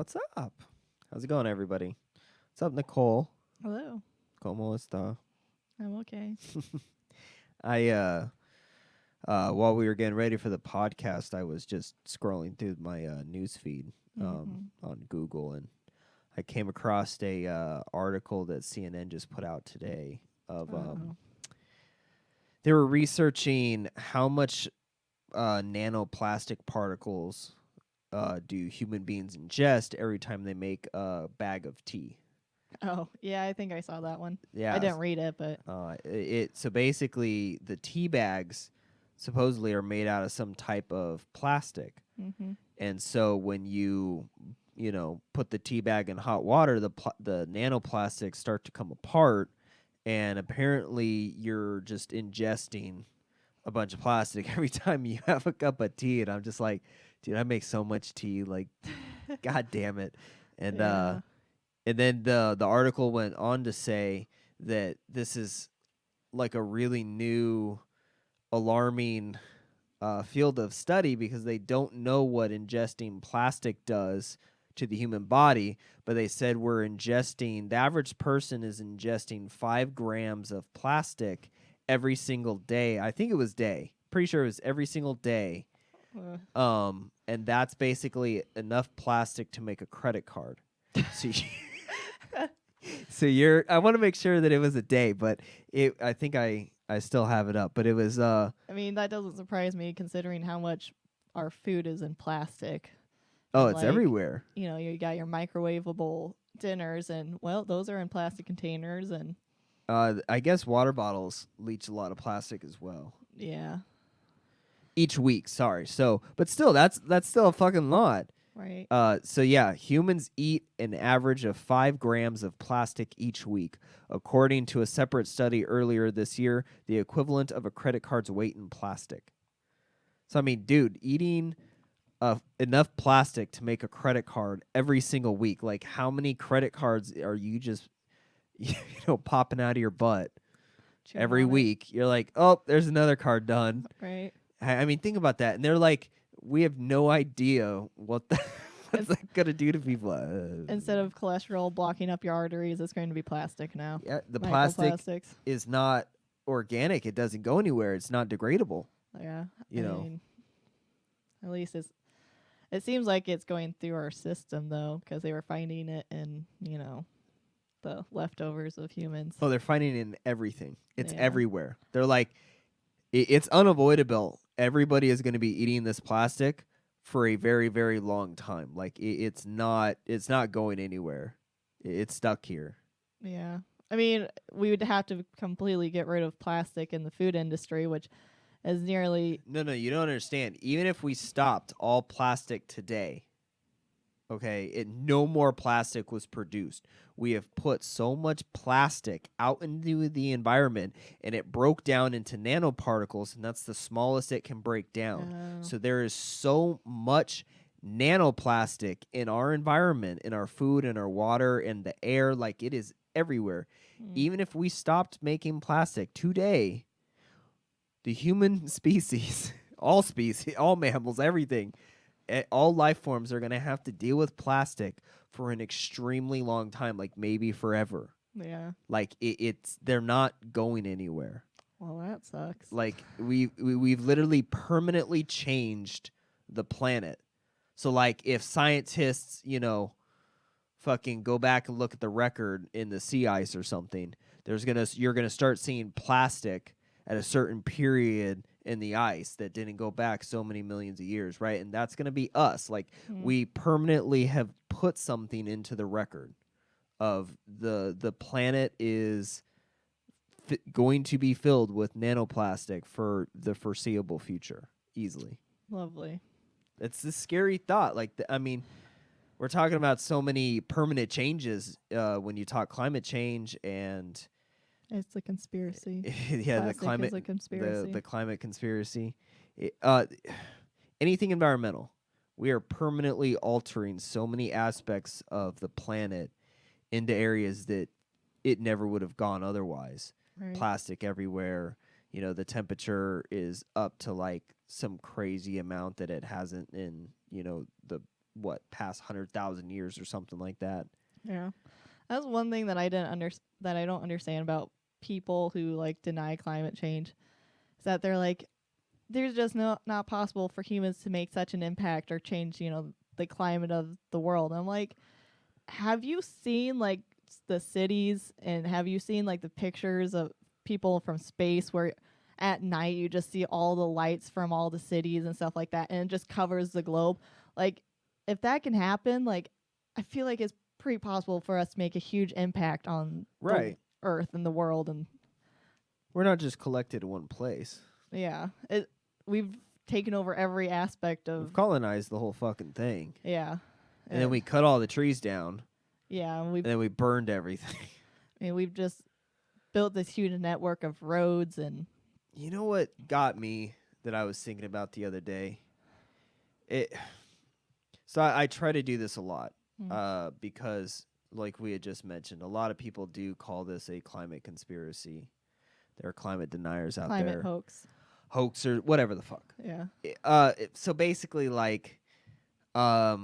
What's up? How's it going, everybody? What's up, Nicole? Hello. ¿Cómo está? I'm okay. While we were getting ready for the podcast, I was just scrolling through my news feed on Google, and I came across a article that CNN just put out today of they were researching how much nanoplastic particles do human beings ingest every time they make a bag of tea. Oh, yeah, I think I saw that one. Yeah, I didn't read it, but so basically the tea bags supposedly are made out of some type of plastic, and so when you put the tea bag in hot water, the nanoplastics start to come apart, and apparently you're just ingesting a bunch of plastic every time you have a cup of tea. And I'm just like, dude, I make so much tea, like, god damn it. And yeah. and then the article went on to say that this is like a really new, alarming field of study because they don't know what ingesting plastic does to the human body, but they said the average person is ingesting 5 grams of plastic every single day. I think it was day. Pretty sure it was every single day. And that's basically enough plastic to make a credit card. So I want to make sure that it was a day, but I think I still have it up, but it was I mean, that doesn't surprise me considering how much our food is in plastic. Oh, And it's everywhere. You know, you got your microwavable dinners, and well, those are in plastic containers, and I guess water bottles leach a lot of plastic as well. yeah. Each week, sorry. So, but still, that's still a fucking lot. Right. So yeah, humans eat an average of 5 grams of plastic each week, according to a separate study earlier this year, the equivalent of a credit card's weight in plastic. So I mean, dude, eating enough plastic to make a credit card every single week. Like, how many credit cards are you just popping out of your butt every week? You're like, oh, there's another card done. Right. I mean, think about that. And they're like, we have no idea what's that gonna do to people. Instead of cholesterol blocking up your arteries, it's going to be plastic now. Yeah, the plastic is not organic. It doesn't go anywhere. It's not degradable. Yeah. I mean, at least it seems like it's going through our system, though, because they were finding it in, the leftovers of humans. Oh, they're finding it in everything. It's everywhere. They're like, it's unavoidable. Everybody is going to be eating this plastic for a very, very long time. Like, it's not going anywhere. It's stuck here. Yeah. I mean, we would have to completely get rid of plastic in the food industry, which is nearly... No, you don't understand. Even if we stopped all plastic today, okay, no more plastic was produced. We have put so much plastic out into the environment, and it broke down into nanoparticles, and that's the smallest it can break down. So there is so much nanoplastic in our environment, in our food, in our water, in the air, like it is everywhere. Even if we stopped making plastic today, the human species, all mammals, everything, all life forms are going to have to deal with plastic for an extremely long time, like maybe forever. Yeah. Like they're not going anywhere. Well, that sucks. Like we've literally permanently changed the planet. So like if scientists, fucking go back and look at the record in the sea ice or something, you're going to start seeing plastic at a certain period in the ice that didn't go back so many millions of years, right? And that's going to be us. Like we permanently have put something into the record of the planet is going to be filled with nanoplastic for the foreseeable future, easily. Lovely. It's a scary thought. Like, I mean, we're talking about so many permanent changes when you talk climate change and... It's a conspiracy. Yeah, Plastic the climate is a conspiracy. The climate conspiracy. Anything environmental. We are permanently altering so many aspects of the planet into areas that it never would have gone otherwise. Right. Plastic everywhere. The temperature is up to like some crazy amount that it hasn't in, the past 100,000 years or something like that. Yeah. That's one thing that I don't understand about people who like deny climate change. Is that they're like, there's just not possible for humans to make such an impact or change, the climate of the world. I'm like, have you seen like the cities, and have you seen like the pictures of people from space where at night you just see all the lights from all the cities and stuff like that, and it just covers the globe? Like, if that can happen, like, I feel like it's pretty possible for us to make a huge impact on the Right. earth and the world. And We're not just collected in one place. yeah, we've taken over every aspect We've of colonized the whole fucking thing. yeah. And then we cut all the trees down. Yeah, And then we burned everything. we've just built this huge network of roads. And You know what got me that I was thinking about the other day? So I try to do this a lot because, like we had just mentioned, a lot of people do call this a climate conspiracy. There are climate deniers out there. climate Hoax or whatever the fuck. Yeah. So basically, like, I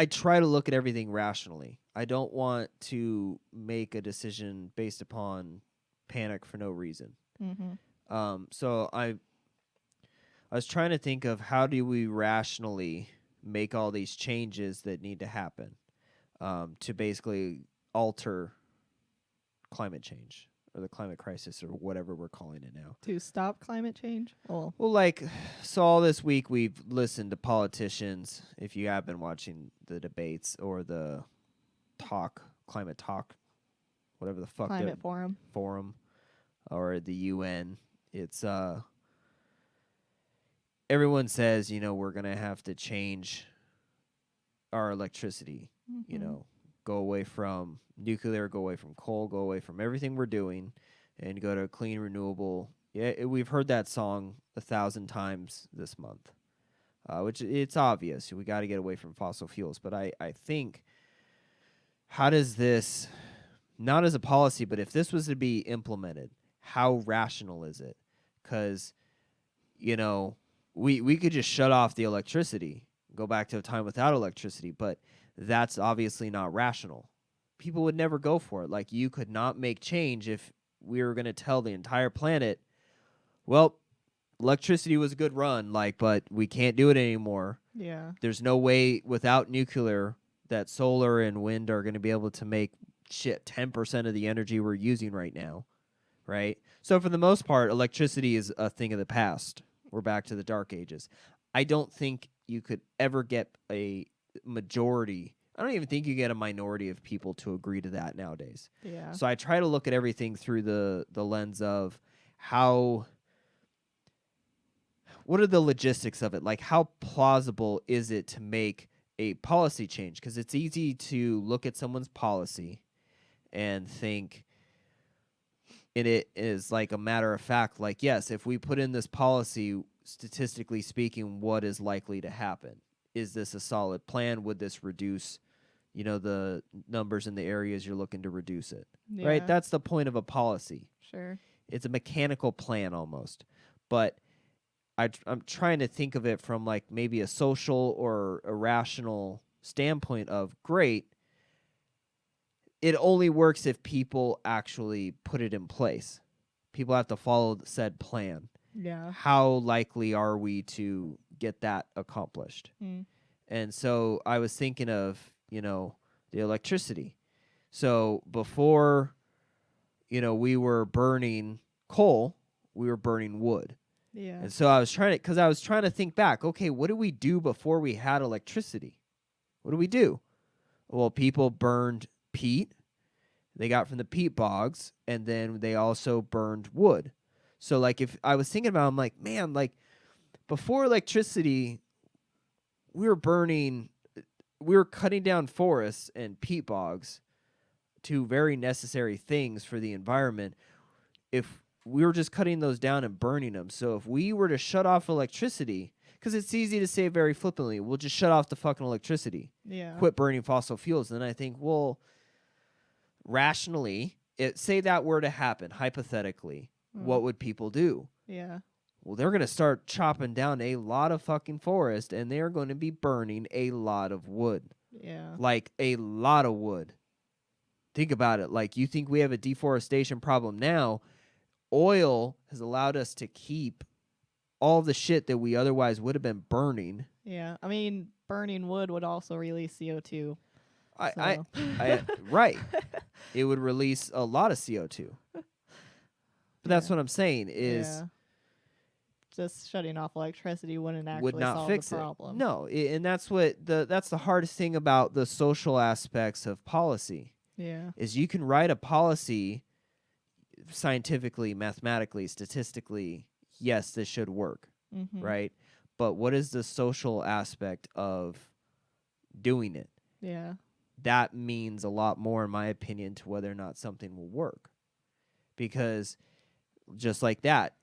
try to look at everything rationally. I don't want to make a decision based upon panic for no reason. Mm-hmm. So I was trying to think of how do we rationally make all these changes that need to happen to basically alter climate change or the climate crisis or whatever we're calling it now. To stop climate change? Well, like, so all this week we've listened to politicians, if you have been watching the debates or the climate talk, whatever the fuck. Climate forum. Or the UN. It's, everyone says, we're going to have to change our electricity, go away from nuclear, go away from coal, go away from everything we're doing and go to clean, renewable. Yeah, we've heard that song 1,000 times this month, which it's obvious. We got to get away from fossil fuels. But I think, how does this, not as a policy, but if this was to be implemented, how rational is it? Because, we could just shut off the electricity, go back to a time without electricity, but that's obviously not rational. People would never go for it. Like, you could not make change if we were going to tell the entire planet, well, electricity was a good run, but we can't do it anymore. Yeah. There's no way without nuclear that solar and wind are going to be able to make 10% of the energy we're using right now, right? So for the most part, electricity is a thing of the past. We're back to the dark ages. I don't think you could ever get a majority. I don't even think you get a minority of people to agree to that nowadays. Yeah. So I try to look at everything through the lens of what are the logistics of it? Like, how plausible is it to make a policy change? Because it's easy to look at someone's policy and think it is like a matter of fact, like, yes, if we put in this policy, statistically speaking, what is likely to happen? Is this a solid plan? Would this reduce, the numbers in the areas you're looking to reduce it? Yeah. Right? That's the point of a policy. Sure. It's a mechanical plan almost. But I'm trying to think of it from like maybe a social or a rational standpoint of, great, it only works if people actually put it in place. People have to follow said plan. Yeah. How likely are we to get that accomplished? And so I was thinking of, the electricity. So before, we were burning coal, we were burning wood. Yeah. And so I was trying to think back, okay, what did we do before we had electricity? What did we do? Well, people burned peat. They got from the peat bogs, and then they also burned wood. So, like, if I was thinking about it, I'm like, man, like, before electricity, we were cutting down forests and peat bogs, two very necessary things for the environment. If we were just cutting those down and burning them. So if we were to shut off electricity, because it's easy to say very flippantly, we'll just shut off the fucking electricity. Yeah. Quit burning fossil fuels. And then I think, well, rationally, say that were to happen, hypothetically, what would people do? Yeah. Well, they're going to start chopping down a lot of fucking forest, and they're going to be burning a lot of wood. Yeah. Like, a lot of wood. Think about it. Like, you think we have a deforestation problem now. Oil has allowed us to keep all the shit that we otherwise would have been burning. Yeah. I mean, burning wood would also release CO2. Right. It would release a lot of CO2. But that's what I'm saying is just shutting off electricity wouldn't would actually not solve fix the it. problem. No, and that's the hardest thing about the social aspects of policy. Yeah. Is you can write a policy scientifically, mathematically, statistically, yes, this should work, right? But what is the social aspect of doing it? Yeah. That means a lot more, in my opinion, to whether or not something will work. Because just like that,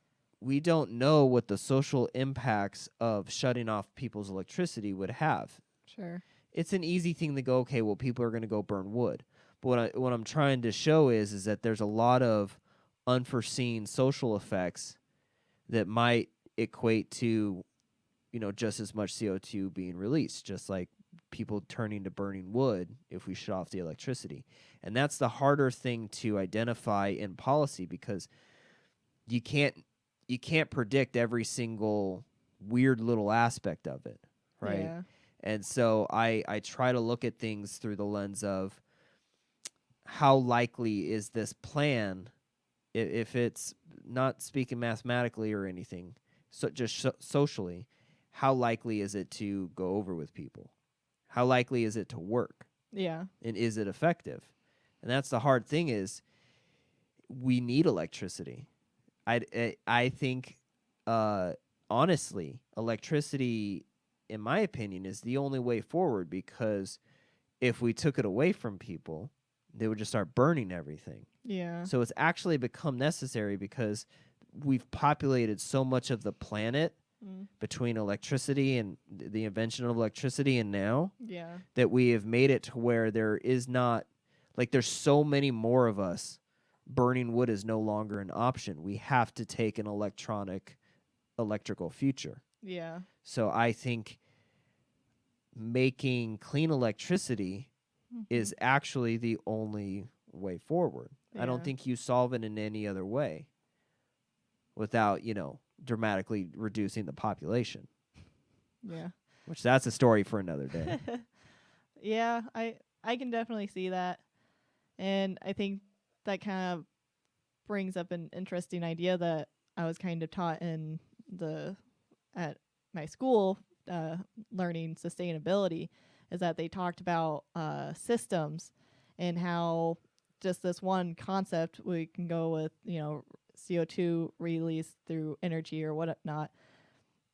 we don't know what the social impacts of shutting off people's electricity would have. Sure. It's an easy thing to go, okay, well, people are going to go burn wood. But what I'm trying to show is that there's a lot of unforeseen social effects that might equate to, just as much CO2 being released, just like people turning to burning wood if we shut off the electricity. And that's the harder thing to identify in policy, because you can't predict every single weird little aspect of it, right? Yeah. And so I try to look at things through the lens of how likely is this plan, if it's not speaking mathematically or anything, so just socially, how likely is it to go over with people? How likely is it to work? Yeah. And is it effective? And that's the hard thing, is we need electricity. I think, honestly, electricity, in my opinion, is the only way forward, because if we took it away from people, they would just start burning everything. Yeah. So it's actually become necessary, because we've populated so much of the planet between electricity and the invention of electricity and now, that we have made it to where there is not, like, there's so many more of us. Burning wood is no longer an option. We have to take an electrical future. Yeah. So I think making clean electricity is actually the only way forward. I don't think you solve it in any other way without, dramatically reducing the population. Yeah. Which, that's a story for another day. Yeah, I can definitely see that. And I think that kind of brings up an interesting idea that I was kind of taught at my school, learning sustainability, is that they talked about systems, and how just this one concept, we can go with, CO2 release through energy or whatnot.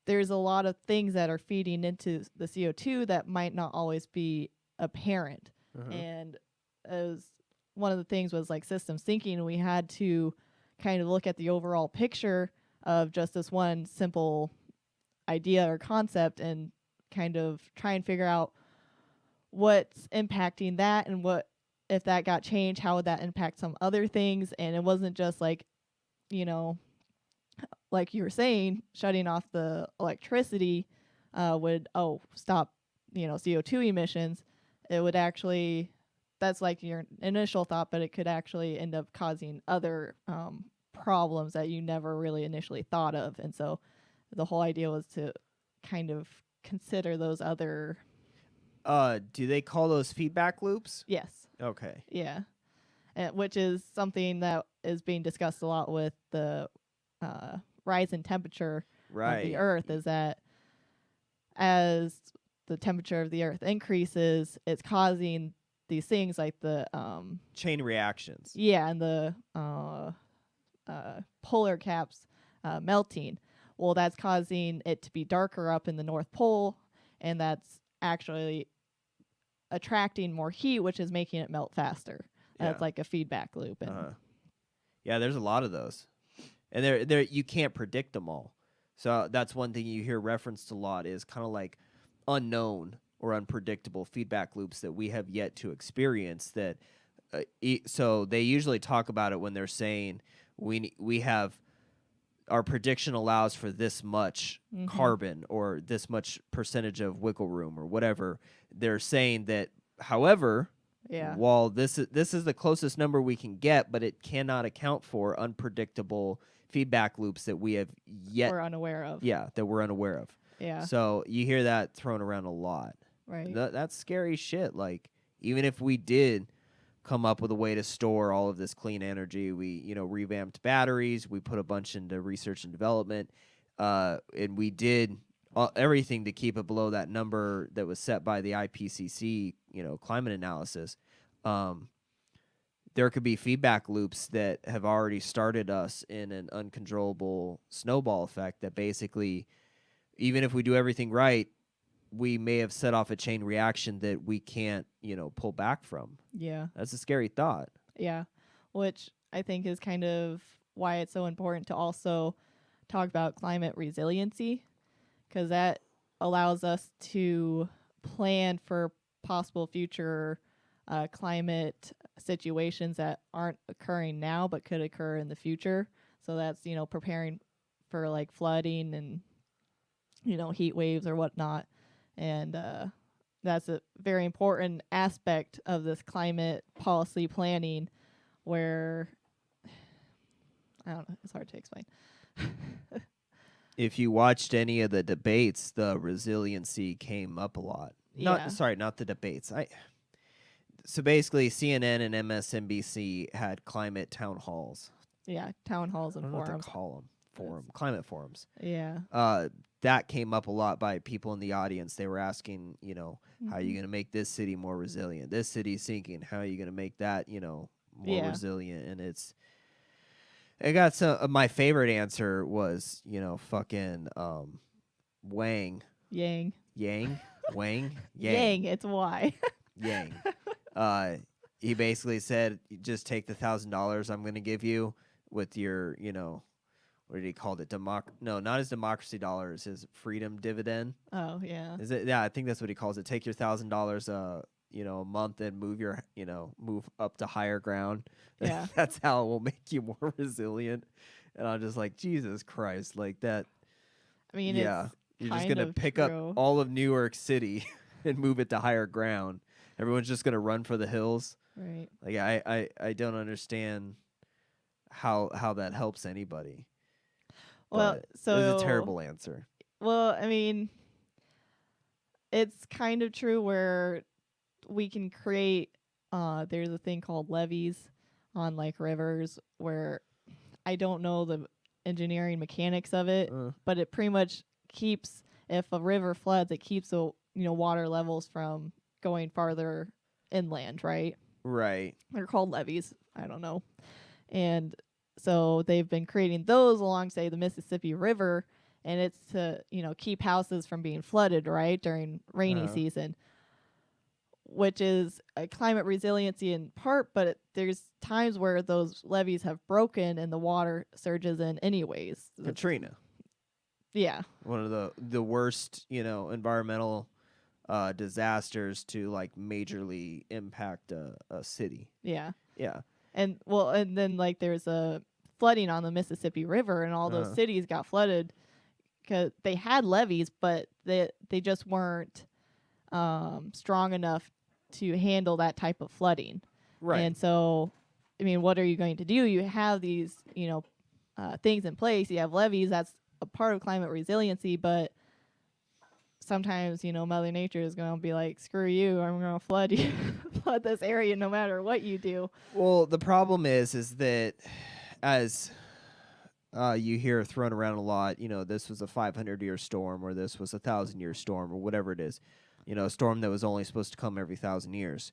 There's a lot of things that are feeding into the CO2 that might not always be apparent. And as one of the things was like systems thinking, and we had to kind of look at the overall picture of just this one simple idea or concept, and kind of try and figure out what's impacting that, and what, if that got changed, how would that impact some other things. And it wasn't just like, like you were saying, shutting off the electricity would stop CO2 emissions. It would actually, that's like your initial thought, but it could actually end up causing other problems that you never really initially thought of. And so the whole idea was to kind of consider those other. Do they call those feedback loops? Yes. Okay. Yeah. Which is something that is being discussed a lot with the rise in temperature of the Earth, is that as the temperature of the Earth increases, it's causing these things like the chain reactions. Yeah, and the polar caps melting. Well, that's causing it to be darker up in the North Pole, and that's actually attracting more heat, which is making it melt faster. That's like a feedback loop. And yeah, there's a lot of those, and there you can't predict them all. So that's one thing you hear referenced a lot, is kind of like unknown or unpredictable feedback loops that we have yet to experience. That so they usually talk about it when they're saying we have our prediction allows for this much carbon or this much percentage of wiggle room or whatever. They're saying that, however, while this is the closest number we can get, but it cannot account for unpredictable feedback loops that we have yet we're unaware of. Yeah, that we're unaware of. Yeah. So you hear that thrown around a lot. Right. That's scary shit. Like, even if we did come up with a way to store all of this clean energy, we, revamped batteries, we put a bunch into research and development, and we did everything to keep it below that number that was set by the IPCC, climate analysis. There could be feedback loops that have already started us in an uncontrollable snowball effect that basically, even if we do everything right, we may have set off a chain reaction that we can't, pull back from. Yeah. That's a scary thought. Yeah. Which I think is kind of why it's so important to also talk about climate resiliency, because that allows us to plan for possible future climate situations that aren't occurring now but could occur in the future. So that's, preparing for like flooding and, heat waves or whatnot. And that's a very important aspect of this climate policy planning where, I don't know, it's hard to explain. If you watched any of the debates, the resiliency came up a lot. Not the debates. So basically, CNN and MSNBC had climate town halls. Yeah, town halls and I don't know forums. what to call them. Climate forums. Yeah. That came up a lot by people in the audience. They were asking, how are you going to make this city more resilient? This city's sinking. How are you going to make that, more resilient? And it got some. My favorite answer was, fucking Wang. Yang. Wang. Yang. It's Y. Yang. He basically said, just take the $1,000 I'm going to give you with your, what did he call it? No, not his democracy dollars, his freedom dividend. Oh, yeah. Is it? Yeah, I think that's what he calls it. Take your $1,000, a month and move up to higher ground. Yeah. That's how it will make you more resilient. And I'm just like, Jesus Christ, like that. I mean, yeah, it's you're just gonna pick up all of New York City and move it to higher ground. Everyone's just gonna run for the hills. Right. Like I don't understand how that helps anybody. Well, but so it was a terrible answer. Well, I mean, it's kind of true where we can create. There's a thing called levees on like rivers where I don't know the engineering mechanics of it, but it pretty much keeps, if a river floods, it keeps the water levels from going farther inland, right? Right. They're called levees. I don't know. And so they've been creating those along, say, the Mississippi River, and it's to, keep houses from being flooded, right, during rainy season, which is a climate resiliency in part, but there's times where those levees have broken and the water surges in anyways. Katrina. Yeah. One of the worst, environmental disasters to like majorly impact a city. Yeah. Yeah. And then like there's a flooding on the Mississippi River, and all those cities got flooded because they had levees, but they just weren't strong enough to handle that type of flooding. Right. And so, I mean, what are you going to do? You have these, things in place. You have levees. That's a part of climate resiliency, but sometimes, Mother Nature is going to be like, screw you, I'm going to flood you, flood this area no matter what you do. Well, the problem is that as you hear thrown around a lot, this was a 500-year storm, or this was a 1,000-year storm, or whatever it is, a storm that was only supposed to come every 1,000 years.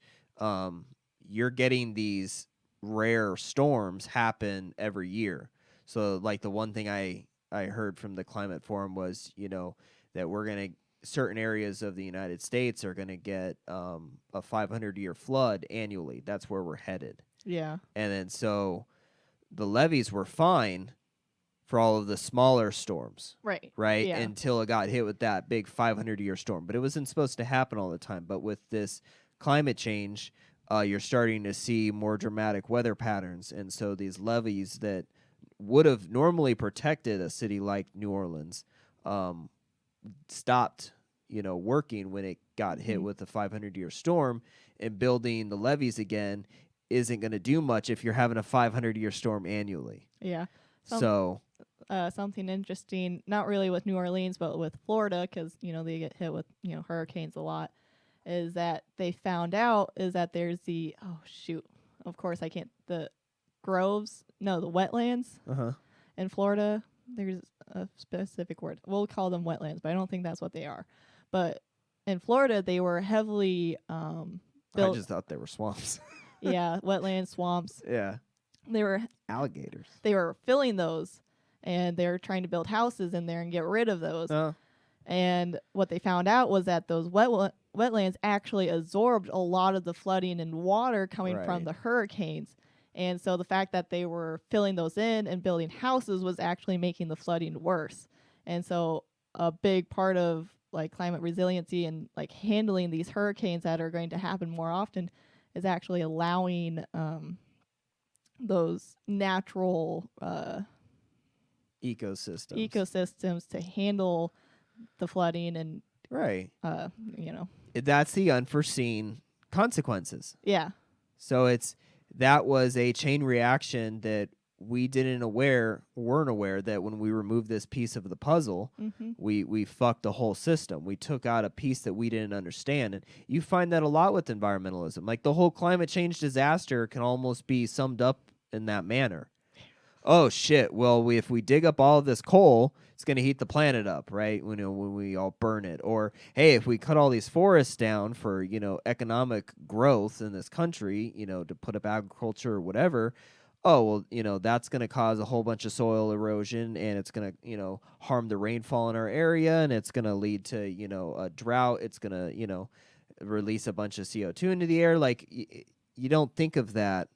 You're getting these rare storms happen every year. So, like, the one thing I heard from the climate forum was, that certain areas of the United States are going to get a 500-year flood annually. That's where we're headed. Yeah. And then so the levees were fine for all of the smaller storms. Right. Right? Yeah. Until it got hit with that big 500-year storm. But it wasn't supposed to happen all the time. But with this climate change, you're starting to see more dramatic weather patterns. And so these levees that would have normally protected a city like New Orleans, stopped, working when it got hit with the 500-year storm, and building the levees again isn't going to do much if you're having a 500-year storm annually. Yeah. So something interesting, not really with New Orleans, but with Florida, because they get hit with hurricanes a lot, is that they found out is that there's the of course I can't the wetlands in Florida. There's a specific word. We'll call them wetlands, but I don't think that's what they are. But in Florida, they were heavily built. I just thought they were swamps. Yeah, wetlands, swamps. Yeah. They were alligators. They were filling those, and they were trying to build houses in there and get rid of those. And what they found out was that those wetlands actually absorbed a lot of the flooding and water coming from the hurricanes. And so the fact that they were filling those in and building houses was actually making the flooding worse. And so a big part of like climate resiliency and like handling these hurricanes that are going to happen more often is actually allowing those natural ecosystems to handle the flooding and that's the unforeseen consequences. Yeah. So that was a chain reaction that we weren't aware that when we removed this piece of the puzzle, we fucked the whole system. We took out a piece that we didn't understand. And you find that a lot with environmentalism. Like the whole climate change disaster can almost be summed up in that manner. Oh shit, well if we dig up all of this coal, it's going to heat the planet up, right? When we all burn it. Or hey, if we cut all these forests down for, economic growth in this country, to put up agriculture or whatever, oh, well, that's going to cause a whole bunch of soil erosion, and it's going to, harm the rainfall in our area, and it's going to lead to, a drought. It's going to, release a bunch of CO2 into the air. Like, you don't think of that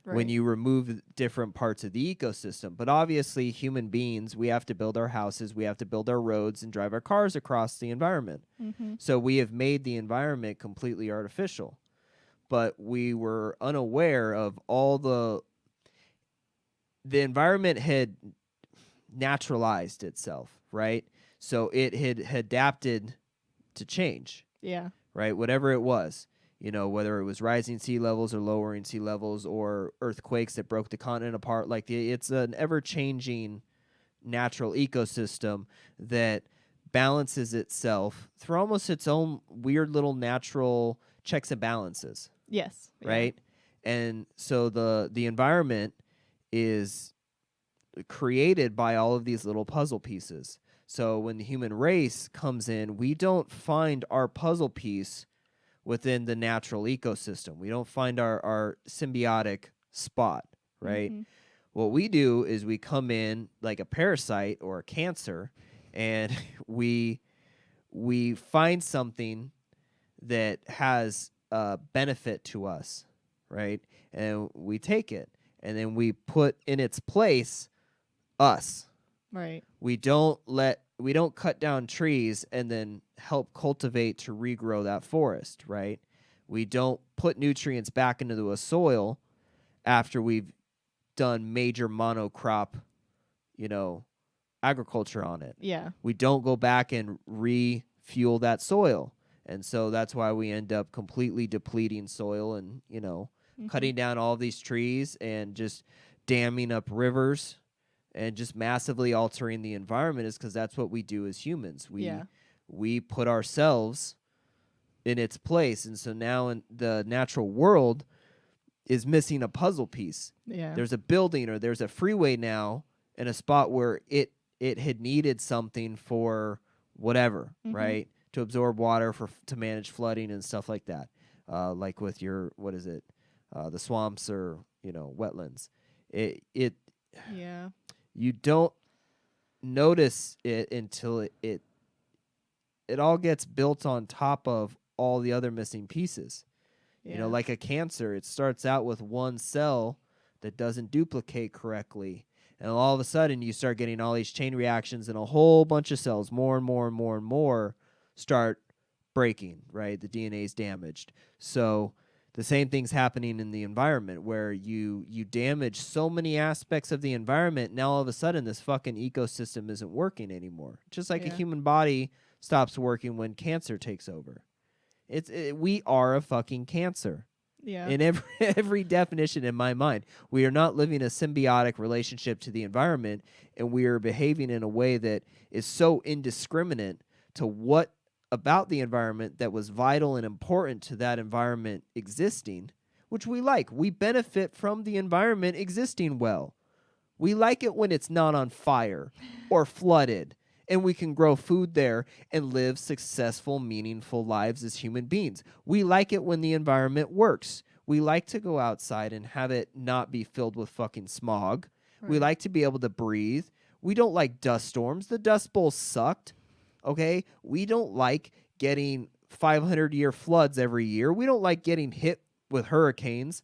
when you remove different parts of the ecosystem. But obviously, human beings, we have to build our houses, we have to build our roads, and drive our cars across the environment. So we have made the environment completely artificial. But we were unaware of all the environment had naturalized itself, right? So it had adapted to change. Yeah. Right? Whatever it was, whether it was rising sea levels or lowering sea levels or earthquakes that broke the continent apart, like it's an ever-changing natural ecosystem that balances itself through almost its own weird little natural checks and balances. Yes. Right? Yeah. And so the environment is created by all of these little puzzle pieces. So when the human race comes in, we don't find our puzzle piece within the natural ecosystem. We don't find our symbiotic spot, right? What we do is we come in like a parasite or a cancer, and we find something that has a benefit to us, right? And we take it, and then we put in its place us. Right. We don't cut down trees and then help cultivate to regrow that forest, right? We don't put nutrients back into a soil after we've done major monocrop, agriculture on it. Yeah. We don't go back and refuel that soil. And so that's why we end up completely depleting soil and, cutting down all of these trees and just damming up rivers and just massively altering the environment, is because that's what we do as humans. We put ourselves in its place. And so now in the natural world is missing a puzzle piece. Yeah. There's a building or there's a freeway now in a spot where it had needed something for whatever, right? To absorb water, to manage flooding and stuff like that. Like with your, the swamps or, wetlands. Yeah. You don't notice it until it all gets built on top of all the other missing pieces. Yeah. Like a cancer, it starts out with one cell that doesn't duplicate correctly. And all of a sudden, you start getting all these chain reactions, and a whole bunch of cells, more and more and more and more, start breaking, right? The DNA is damaged. So The same thing's happening in the environment where you damage so many aspects of the environment. Now all of a sudden this fucking ecosystem isn't working anymore. Just like a Yeah. human body stops working when cancer takes over. We are a fucking cancer. Yeah. In every definition in my mind, we are not living a symbiotic relationship to the environment, and we are behaving in a way that is so indiscriminate to what about the environment that was vital and important to that environment existing, which we like. We benefit from the environment existing well. We like it when it's not on fire or flooded, and we can grow food there and live successful, meaningful lives as human beings. We like it when the environment works. We like to go outside and have it not be filled with fucking smog. Right. We like to be able to breathe. We don't like dust storms. The Dust Bowl sucked. Okay? We don't like getting 500-year floods every year. We don't like getting hit with hurricanes.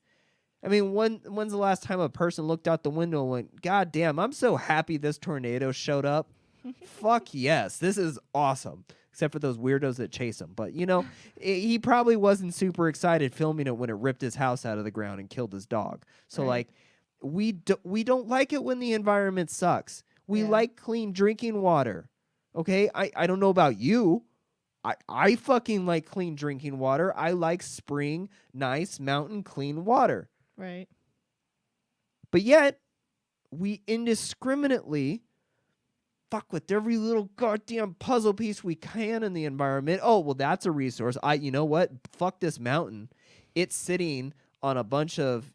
I mean, when's the last time a person looked out the window and went, God damn, I'm so happy this tornado showed up. Fuck yes, this is awesome. Except for those weirdos that chase him. But, he probably wasn't super excited filming it when it ripped his house out of the ground and killed his dog. So, Right. we don't like it when the environment sucks. We Yeah. like clean drinking water. Okay? I don't know about you. I fucking like clean drinking water. I like spring, nice, mountain, clean water. Right. But yet, we indiscriminately fuck with every little goddamn puzzle piece we can in the environment. Oh, well, that's a resource. You know what? Fuck this mountain. It's sitting on a bunch of,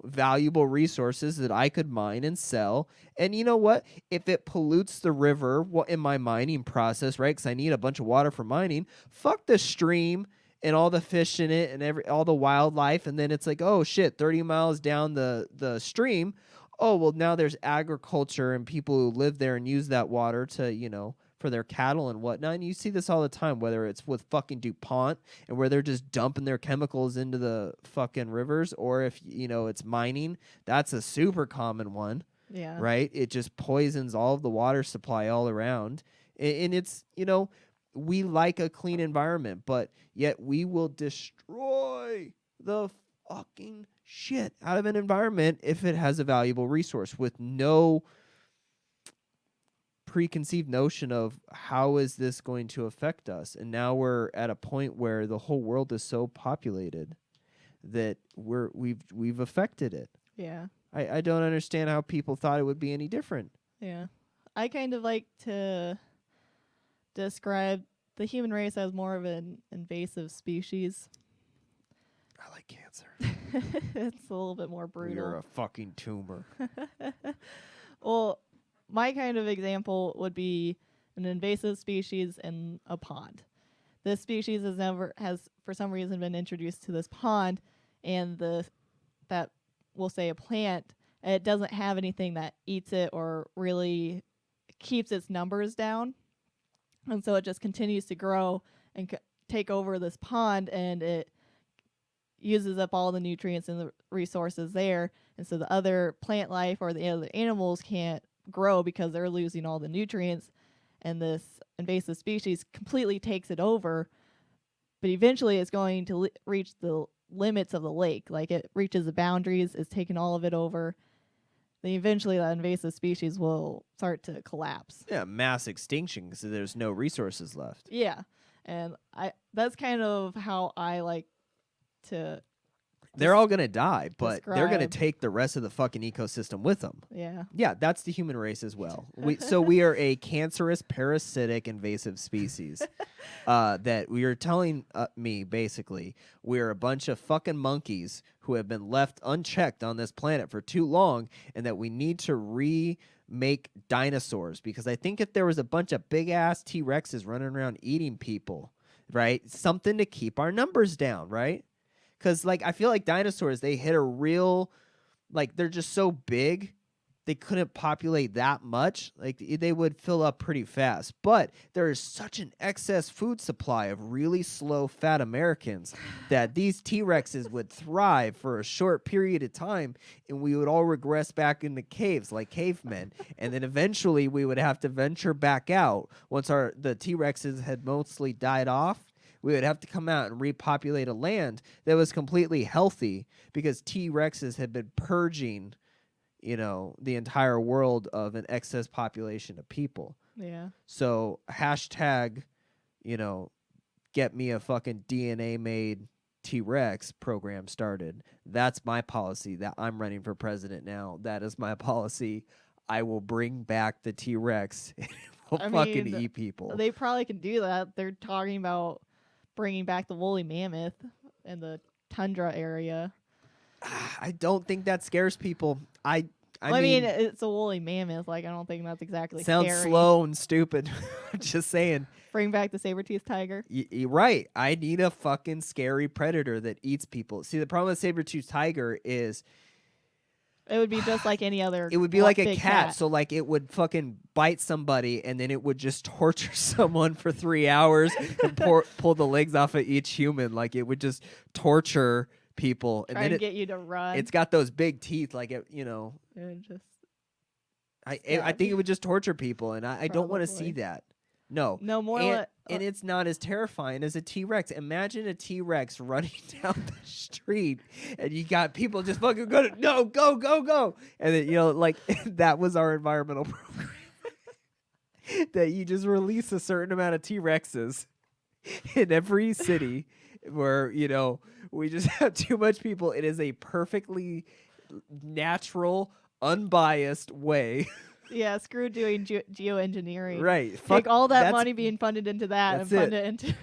valuable resources that I could mine and sell. And you know what? If it pollutes the river in my mining process, right? Because I need a bunch of water for mining. Fuck the stream and all the fish in it and all the wildlife. And then it's like, oh shit, 30 miles down the stream. Oh, well, now there's agriculture and people who live there and use that water to, for their cattle and whatnot. And you see this all the time, whether it's with fucking DuPont and where they're just dumping their chemicals into the fucking rivers, or if, it's mining. That's a super common one, Yeah. right? It just poisons all of the water supply all around. And it's, we like a clean environment, but yet we will destroy the fucking shit out of an environment if it has a valuable resource with no preconceived notion of how is this going to affect us. And now we're at a point where the whole world is so populated that we've affected it. Yeah. I don't understand how people thought it would be any different. Yeah. I kind of like to describe the human race as more of an invasive species. I like cancer. It's a little bit more brutal. You're a fucking tumor. Well, my kind of example would be an invasive species in a pond. This species has for some reason been introduced to this pond, and that we'll say a plant, it doesn't have anything that eats it or really keeps its numbers down, and so it just continues to grow and take over this pond, and it uses up all the nutrients and the resources there, and so the other plant life or the other animals can't grow because they're losing all the nutrients, and this invasive species completely takes it over. But eventually it's going to reach the limits of the lake. Like, it reaches the boundaries, it's taking all of it over. Then eventually that invasive species will start to collapse. Yeah, mass extinction because there's no resources left. Yeah. And that's kind of how I like to They're all going to die, but they're going to describe. take the rest of the fucking ecosystem with them. Yeah. Yeah, that's the human race as well. So we are a cancerous, parasitic, invasive species. That we are telling me, basically, we're a bunch of fucking monkeys who have been left unchecked on this planet for too long, and that we need to remake dinosaurs. Because I think if there was a bunch of big-ass TRexes running around eating people, right, something to keep our numbers down, right? Because, I feel like dinosaurs, they hit a real, they're just so big, they couldn't populate that much. They would fill up pretty fast. But there is such an excess food supply of really slow, fat Americans that these T-Rexes would thrive for a short period of time, and we would all regress back into caves like cavemen. And then eventually we would have to venture back out once the T-Rexes had mostly died off. We would have to come out and repopulate a land that was completely healthy because TRexes had been purging, the entire world of an excess population of people. Yeah. So hashtag, get me a fucking DNA made TRex program started. That's my policy that I'm running for president now. That is my policy. I will bring back the T-Rex and will fucking eat people. They probably can do that. They're talking about bringing back the woolly mammoth in the tundra area. I don't think that scares people. I mean, it's a woolly mammoth. Like, I don't think that's exactly sounds scary. slow and stupid. Just saying. Bring back the saber-toothed tiger. You're right. I need a fucking scary predator that eats people. See, the problem with saber-toothed tiger is it would be just like any other. It would be like a cat. So, like, it would fucking bite somebody, and then it would just torture someone for 3 hours and pull the legs off of each human. Like, it would just torture people. Try and get you to run. It's got those big teeth, like, it would just. I think it would just torture people, and I don't want to see that. No more. And it's not as terrifying as a T-Rex. Imagine a T-Rex running down the street, and you got people just fucking go, and then like that was our environmental program. That you just release a certain amount of T-Rexes in every city where we just have too much people. It is a perfectly natural, unbiased way. Yeah, screw doing geoengineering. Right. Take all that money being funded into that and fund it into...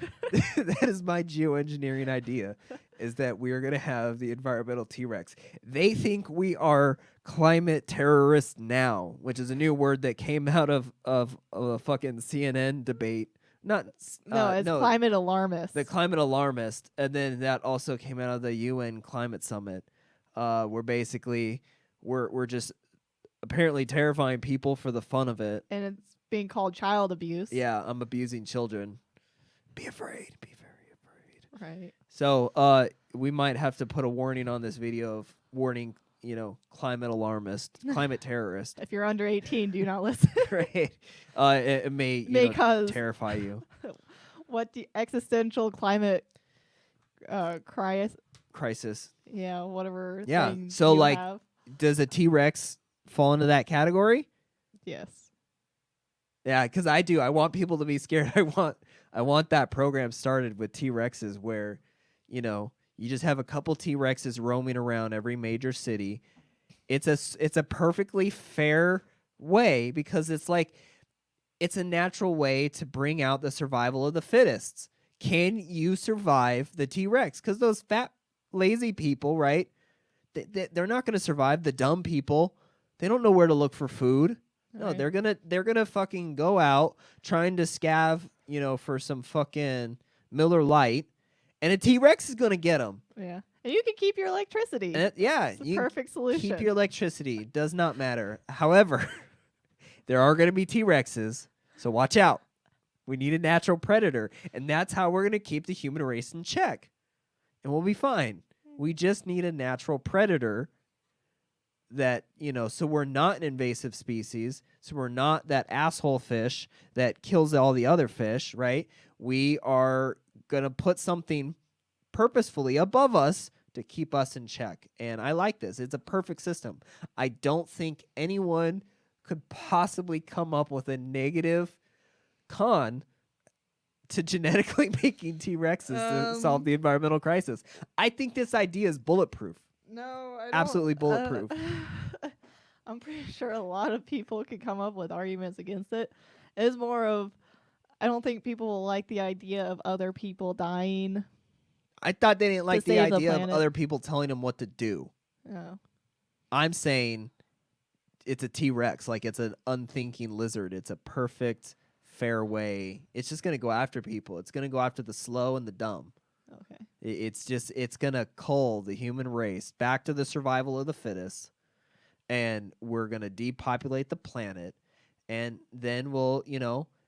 That is my geoengineering idea, is that we are going to have the environmental T-Rex. They think we are climate terrorists now, which is a new word that came out of a fucking CNN debate. It's climate alarmist. The climate alarmist. And then that also came out of the UN climate summit, where basically we're just... apparently terrifying people for the fun of it. And it's being called child abuse. Yeah, I'm abusing children. Be afraid. Be very afraid. Right. So we might have to put a warning on this video of warning, climate alarmist, climate terrorist. If you're under 18, do not listen. Right. It may terrify you. What the existential climate crisis. Yeah, whatever. Yeah. So like, does a T-Rex fall into that category? Yes. Yeah, because I do. I want people to be scared. I want that program started with T-Rexes where, you just have a couple T-Rexes roaming around every major city. It's a perfectly fair way because it's a natural way to bring out the survival of the fittest. Can you survive the T-Rex? Because those fat, lazy people, right? They're not going to survive. The dumb people, they don't know where to look for food. No, right. they're gonna fucking go out trying to scav, for some fucking Miller Lite, and a T-Rex is gonna get them. Yeah, and you can keep your electricity. It's a perfect solution. Keep your electricity. It does not matter. However, there are gonna be T-Rexes, so watch out. We need a natural predator, and that's how we're gonna keep the human race in check, and we'll be fine. We just need a natural predator. That, so we're not an invasive species, so we're not that asshole fish that kills all the other fish, right? We are going to put something purposefully above us to keep us in check. And I like this. It's a perfect system. I don't think anyone could possibly come up with a negative con to genetically making T-Rexes to solve the environmental crisis. I think this idea is bulletproof. No, I don't. Absolutely bulletproof. I'm pretty sure a lot of people could come up with arguments against it. It's more of, I don't think people will like the idea of other people dying. I thought they didn't like the idea of other people telling them what to do. Oh. I'm saying it's a T-Rex, like it's an unthinking lizard. It's a perfect, fair way. It's just going to go after people. It's going to go after the slow and the dumb. Okay. It's going to cull the human race back to the survival of the fittest, and we're going to depopulate the planet, and then we'll,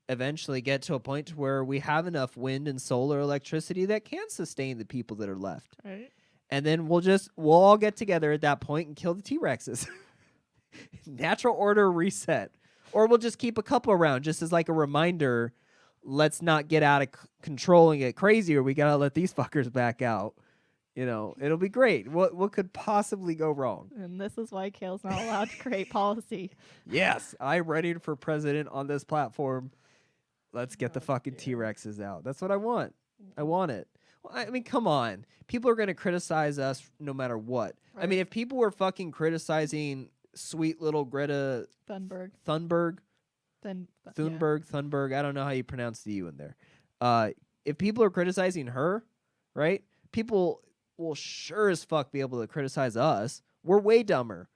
eventually get to a point where we have enough wind and solar electricity that can sustain the people that are left. Right. And then we'll all get together at that point and kill the T-Rexes. Natural order reset. Or we'll just keep a couple around just as like a reminder, let's not get out of control and get crazier. We gotta let these fuckers back out. It'll be great. What could possibly go wrong? And this is why Kale's not allowed to create policy. Yes, I'm ready for president on this platform. Let's get the fucking dear. T-Rexes out. That's what I want. I want it. Well, I mean, come on. People are going to criticize us no matter what. Right. I mean, if people were fucking criticizing sweet little Greta Thunberg. Thunberg, I don't know how you pronounce the U in there. If people are criticizing her, right? People will sure as fuck be able to criticize us. We're way dumber.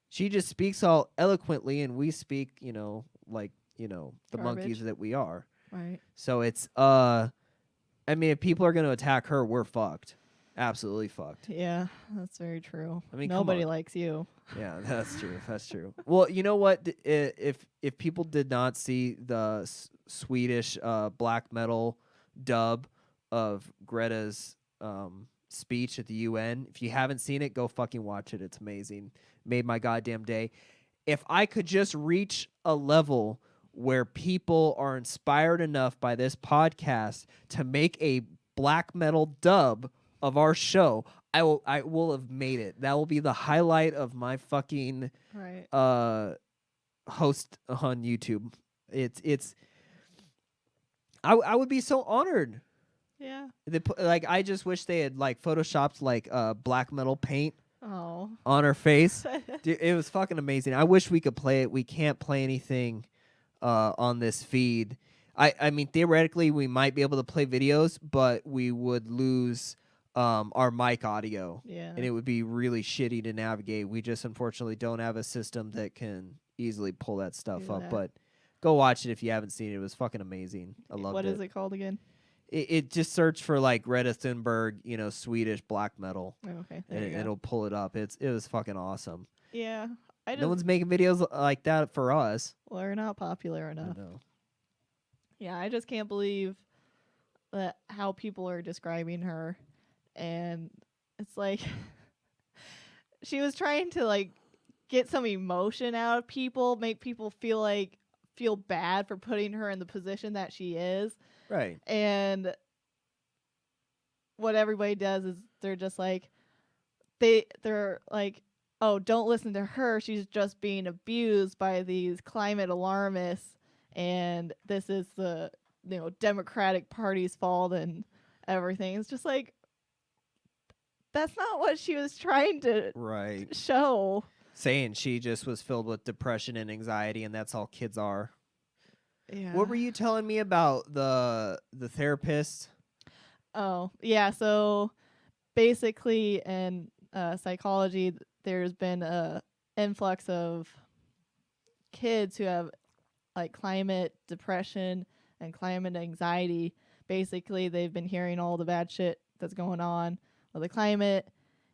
She just speaks all eloquently, and we speak, like, the Garbage. monkeys that we are. Right. So it's, I mean, if people are going to attack her, we're fucked. Absolutely fucked. Yeah, that's very true. I mean, nobody likes you. Yeah, that's true. That's true. Well, you know what? If people did not see the Swedish black metal dub of Greta's speech at the UN, if you haven't seen it, go fucking watch it. It's amazing. Made my goddamn day. If I could just reach a level where people are inspired enough by this podcast to make a black metal dub of our show, I will have made it. That will be the highlight of my fucking host on YouTube. I would be so honored. Yeah. I just wish they had photoshopped black metal paint on her face. Dude, it was fucking amazing. I wish we could play it. We can't play anything on this feed. I mean, theoretically, we might be able to play videos, but we would lose our mic audio. Yeah. And it would be really shitty to navigate. We just unfortunately don't have a system that can easily pull that stuff up. But go watch it if you haven't seen it. It was fucking amazing. I loved it. What is it called again? It just search for Greta Thunberg, Swedish black metal. Okay. And it'll pull it up. It was fucking awesome. Yeah. No one's making videos like that for us. Well, we're not popular enough. I know. Yeah, I just can't believe that how people are describing her. And it's like she was trying to get some emotion out of people, make people feel bad for putting her in the position that she is. Right. And what everybody does is they're just they're like, oh, don't listen to her. She's just being abused by these climate alarmists, and this is the Democratic Party's fault and everything. It's just that's not what she was trying to show. Saying she just was filled with depression and anxiety, and that's all kids are. Yeah. What were you telling me about the therapist? Oh, yeah. So basically in psychology, there's been a influx of kids who have climate depression and climate anxiety. Basically, they've been hearing all the bad shit that's going on with the climate,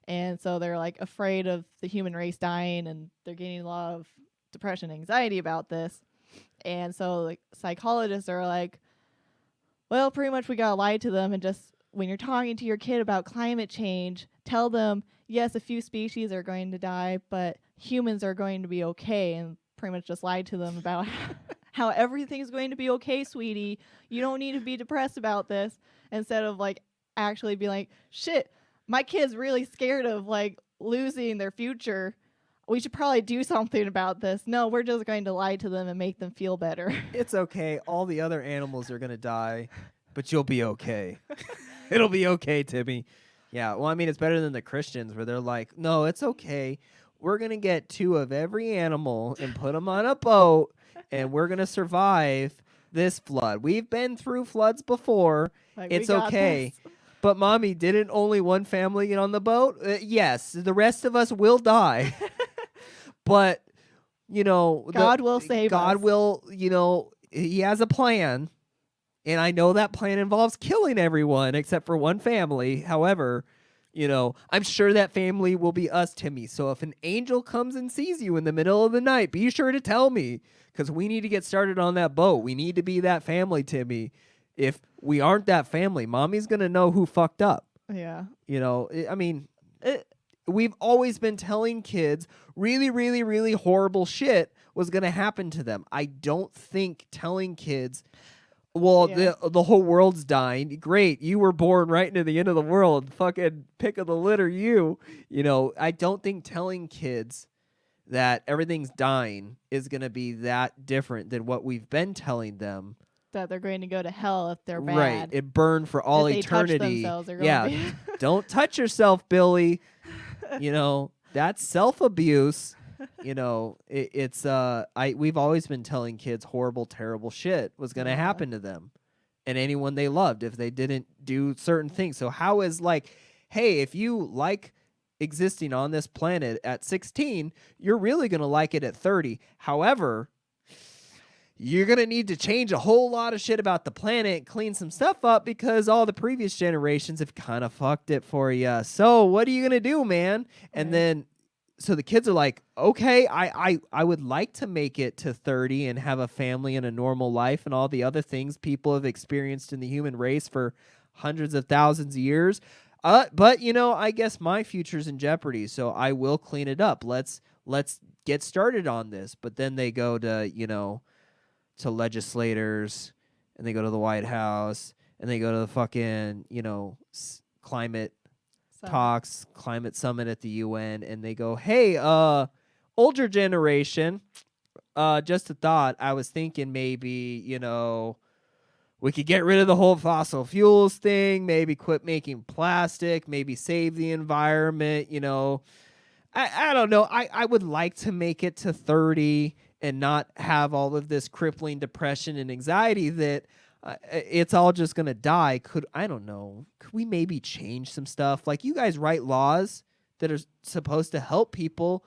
and so they're afraid of the human race dying, and they're getting a lot of depression and anxiety about this. And so psychologists are well, pretty much we gotta lie to them, and just when you're talking to your kid about climate change, tell them, yes, a few species are going to die, but humans are going to be okay, and pretty much just lie to them about how everything's going to be okay, sweetie. You don't need to be depressed about this, instead of actually be shit, my kid's really scared of losing their future. We should probably do something about this. No, we're just going to lie to them and make them feel better. It's okay. All the other animals are going to die, but you'll be okay. It'll be okay, Timmy. Yeah, well, I mean, it's better than the Christians where they're like, no, it's okay. We're going to get 2 of every animal and put them on a boat, and we're going to survive this flood. We've been through floods before. It's okay. This. But, Mommy, didn't only one family get on the boat? Yes, the rest of us will die. But, God will save us. God will, he has a plan. And I know that plan involves killing everyone except for one family. However, I'm sure that family will be us, Timmy. So if an angel comes and sees you in the middle of the night, be sure to tell me, because we need to get started on that boat. We need to be that family, Timmy. If we aren't that family, Mommy's going to know who fucked up. Yeah. We've always been telling kids really, really, really horrible shit was going to happen to them. I don't think telling kids Well, Yeah. the whole world's dying. Great, you were born right into the end of the world. Fucking pick of the litter, you. You know, I don't think telling kids that everything's dying is going to be that different than what we've been telling them. That they're going to go to hell if they're Right, bad. it burned for all If they touch eternity. themselves, they're going Yeah, to be. don't touch yourself, Billy. You know, that's self-abuse. You know, we've always been telling kids horrible, terrible shit was going to Yeah. happen to them and anyone they loved if they didn't do certain things. So how is like, hey, if you like existing on this planet at 16, you're really going to like it at 30. However, you're going to need to change a whole lot of shit about the planet, clean some stuff up because all the previous generations have kind of fucked it for you. So what are you going to do, man? And Right. then, so the kids are like, okay, I would like to make it to 30 and have a family and a normal life and all the other things people have experienced in the human race for hundreds of thousands of years. But, you know, I guess my future's in jeopardy, so I will clean it up. Let's get started on this. But then they go to, you know, to legislators, and they go to the White House, and they go to the fucking, you know, climate talks, climate summit at the UN, and they go, hey, older generation, just a thought, I was thinking maybe, you know, we could get rid of the whole fossil fuels thing, maybe quit making plastic, maybe save the environment, you know. I don't know. I would like to make it to 30 and not have all of this crippling depression and anxiety that it's all just going to die. I don't know. Could we maybe change some stuff? Like, you guys write laws that are supposed to help people.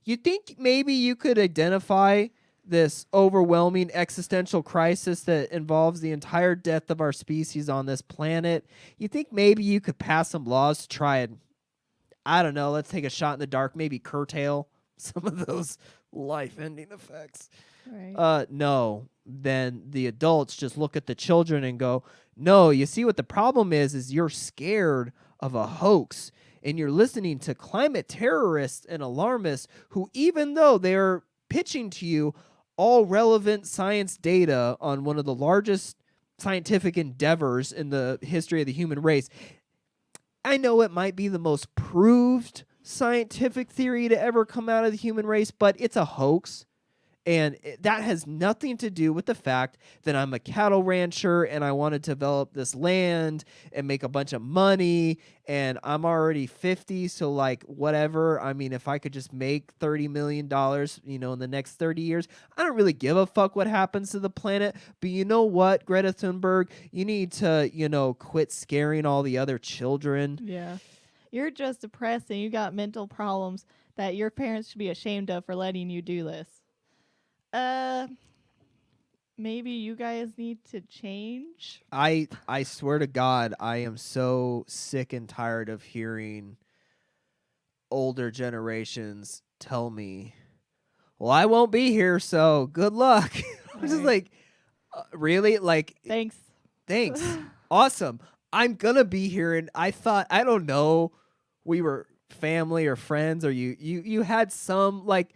You think maybe you could identify this overwhelming existential crisis that involves the entire death of our species on this planet? You think maybe you could pass some laws to try and, I don't know, let's take a shot in the dark, maybe curtail some of those life-ending effects? Right. No. Then the adults just look at the children and go, no, you see what the problem is you're scared of a hoax, and you're listening to climate terrorists and alarmists who, even though they're pitching to you all relevant science data on one of the largest scientific endeavors in the history of the human race, I know it might be the most proved scientific theory to ever come out of the human race, but it's a hoax. And that has nothing to do with the fact that I'm a cattle rancher and I want to develop this land and make a bunch of money, and I'm already 50, so like whatever. I mean, if I could just make $30 million, you know, in the next 30 years, I don't really give a fuck what happens to the planet. But you know what, Greta Thunberg, you need to, you know, quit scaring all the other children. Yeah. You're just depressed and you got mental problems that your parents should be ashamed of for letting you do this. Maybe you guys need to change. I swear to God, I am so sick and tired of hearing older generations tell me, well, I won't be here, so good luck. I'm just like, really? Like, Thanks. Awesome. I'm gonna be here, and I thought, I don't know, we were family or friends, or you had some, like,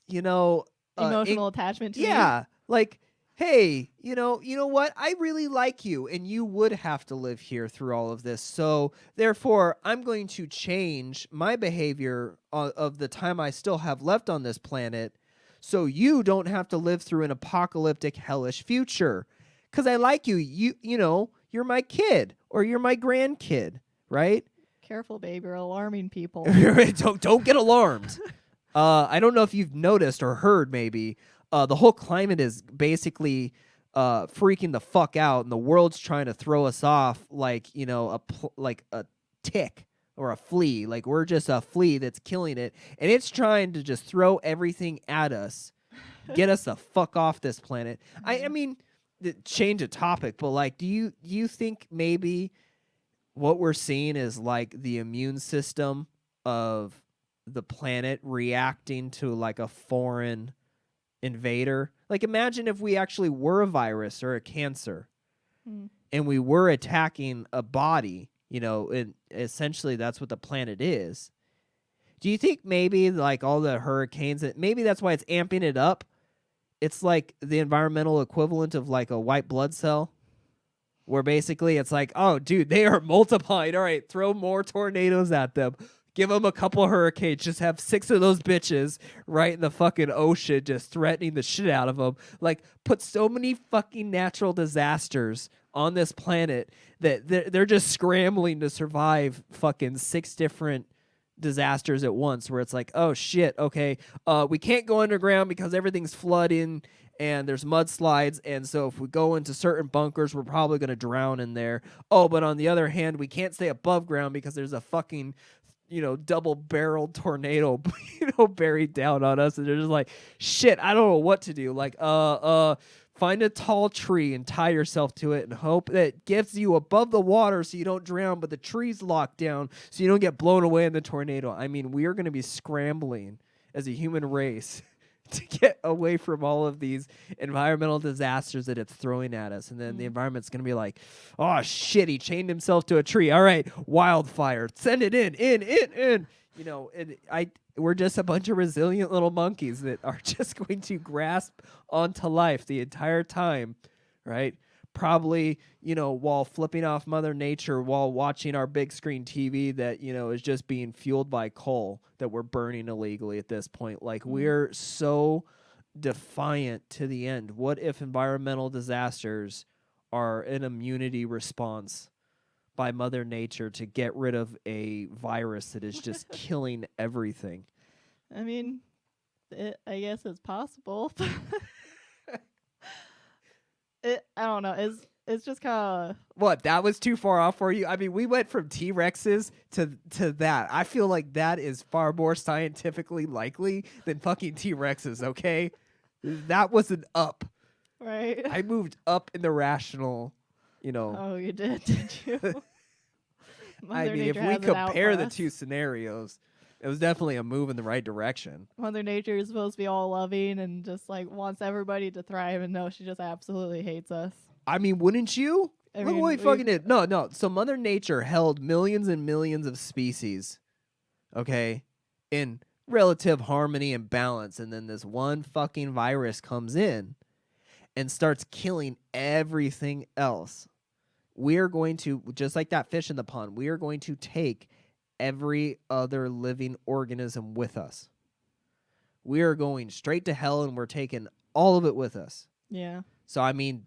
you know, Emotional attachment to me. yeah, like, hey, you know what? I really like you, and you would have to live here through all of this. So therefore, I'm going to change my behavior of the time I still have left on this planet, so you don't have to live through an apocalyptic, hellish future. Because I like you. You know, you're my kid, or you're my grandkid, right? Careful, babe. You're alarming people. Don't get alarmed. I don't know if you've noticed or heard, maybe, the whole climate is basically freaking the fuck out, and the world's trying to throw us off like, you know, like a tick or a flea. Like, we're just a flea that's killing it, and it's trying to just throw everything at us, get us the fuck off this planet. I mean, change a topic, but like, do you think maybe what we're seeing is like the immune system of the planet reacting to like a foreign invader? Like, imagine if we actually were a virus or a cancer, and we were attacking a body, you know, and essentially that's what the planet is. Do you think maybe like all the hurricanes, maybe that's why it's amping it up, it's like the environmental equivalent of like a white blood cell, where basically it's like, oh, dude, they are multiplying. All right, throw more tornadoes at them. Give them a couple hurricanes. Just have 6 of those bitches right in the fucking ocean, just threatening the shit out of them. Like, put so many fucking natural disasters on this planet that they're just scrambling to survive fucking 6 different disasters at once, where it's like, oh shit, okay, we can't go underground because everything's flooding and there's mudslides, and so if we go into certain bunkers, we're probably going to drown in there. Oh, but on the other hand, we can't stay above ground because there's a fucking, double-barreled tornado, buried down on us, and they're just like, shit, I don't know what to do. Like, find a tall tree and tie yourself to it and hope that it gets you above the water so you don't drown, but the tree's locked down so you don't get blown away in the tornado. I mean, we are going to be scrambling as a human race to get away from all of these environmental disasters that it's throwing at us. And then the environment's going to be like, oh, shit, he chained himself to a tree. All right, wildfire. Send it in. We're just a bunch of resilient little monkeys that are just going to grasp onto life the entire time, right? Probably, while flipping off Mother Nature, while watching our big screen TV that, is just being fueled by coal that we're burning illegally at this point. Like, we're so defiant to the end. What if environmental disasters are an immunity response by Mother Nature to get rid of a virus that is just killing everything? I mean, I guess it's possible. I don't know. It's just kind of... What, that was too far off for you? I mean, we went from TRexes to that. I feel like that is far more scientifically likely than fucking TRexes, okay? That was an up. Right. I moved up in the rational, Oh, you did you? I mean, if we compare the two scenarios, it was definitely a move in the right direction. Mother Nature is supposed to be all loving and just like wants everybody to thrive, and no, she just absolutely hates us. I mean, wouldn't you? Look what we fucking did. No. So Mother Nature held millions and millions of species, okay, in relative harmony and balance, and then this one fucking virus comes in and starts killing everything else. We are going to, just like that fish in the pond, we are going to take every other living organism with us. We are going straight to hell, and we're taking all of it with us. Yeah. So, I mean,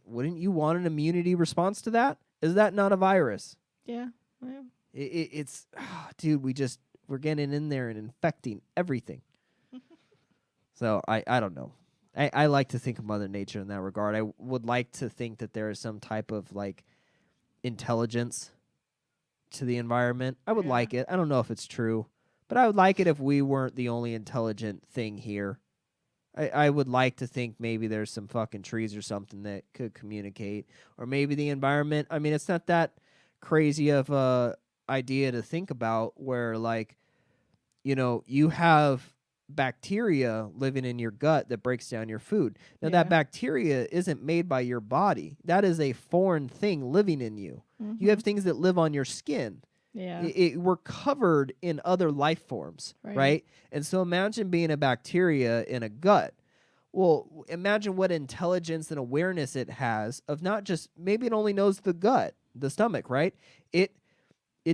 wouldn't you want an immunity response to that? Is that not a virus? Yeah. It's, dude, we're getting in there and infecting everything. So, I don't know. I like to think of Mother Nature in that regard. I would like to think that there is some type of, like, intelligence to the environment. I would like it. I don't know if it's true, but I would like it if we weren't the only intelligent thing here. I would like to think maybe there's some fucking trees or something that could communicate, or maybe the environment. I mean, it's not that crazy of a idea to think about, where, like, you have bacteria living in your gut that breaks down your food. Now, that bacteria isn't made by your body. That is a foreign thing living in you. Mm-hmm. You have things that live on your skin. Yeah. We're covered in other life forms, right? And so imagine being a bacteria in a gut. Well, imagine what intelligence and awareness it has of not just, maybe it only knows the gut, the stomach, right? It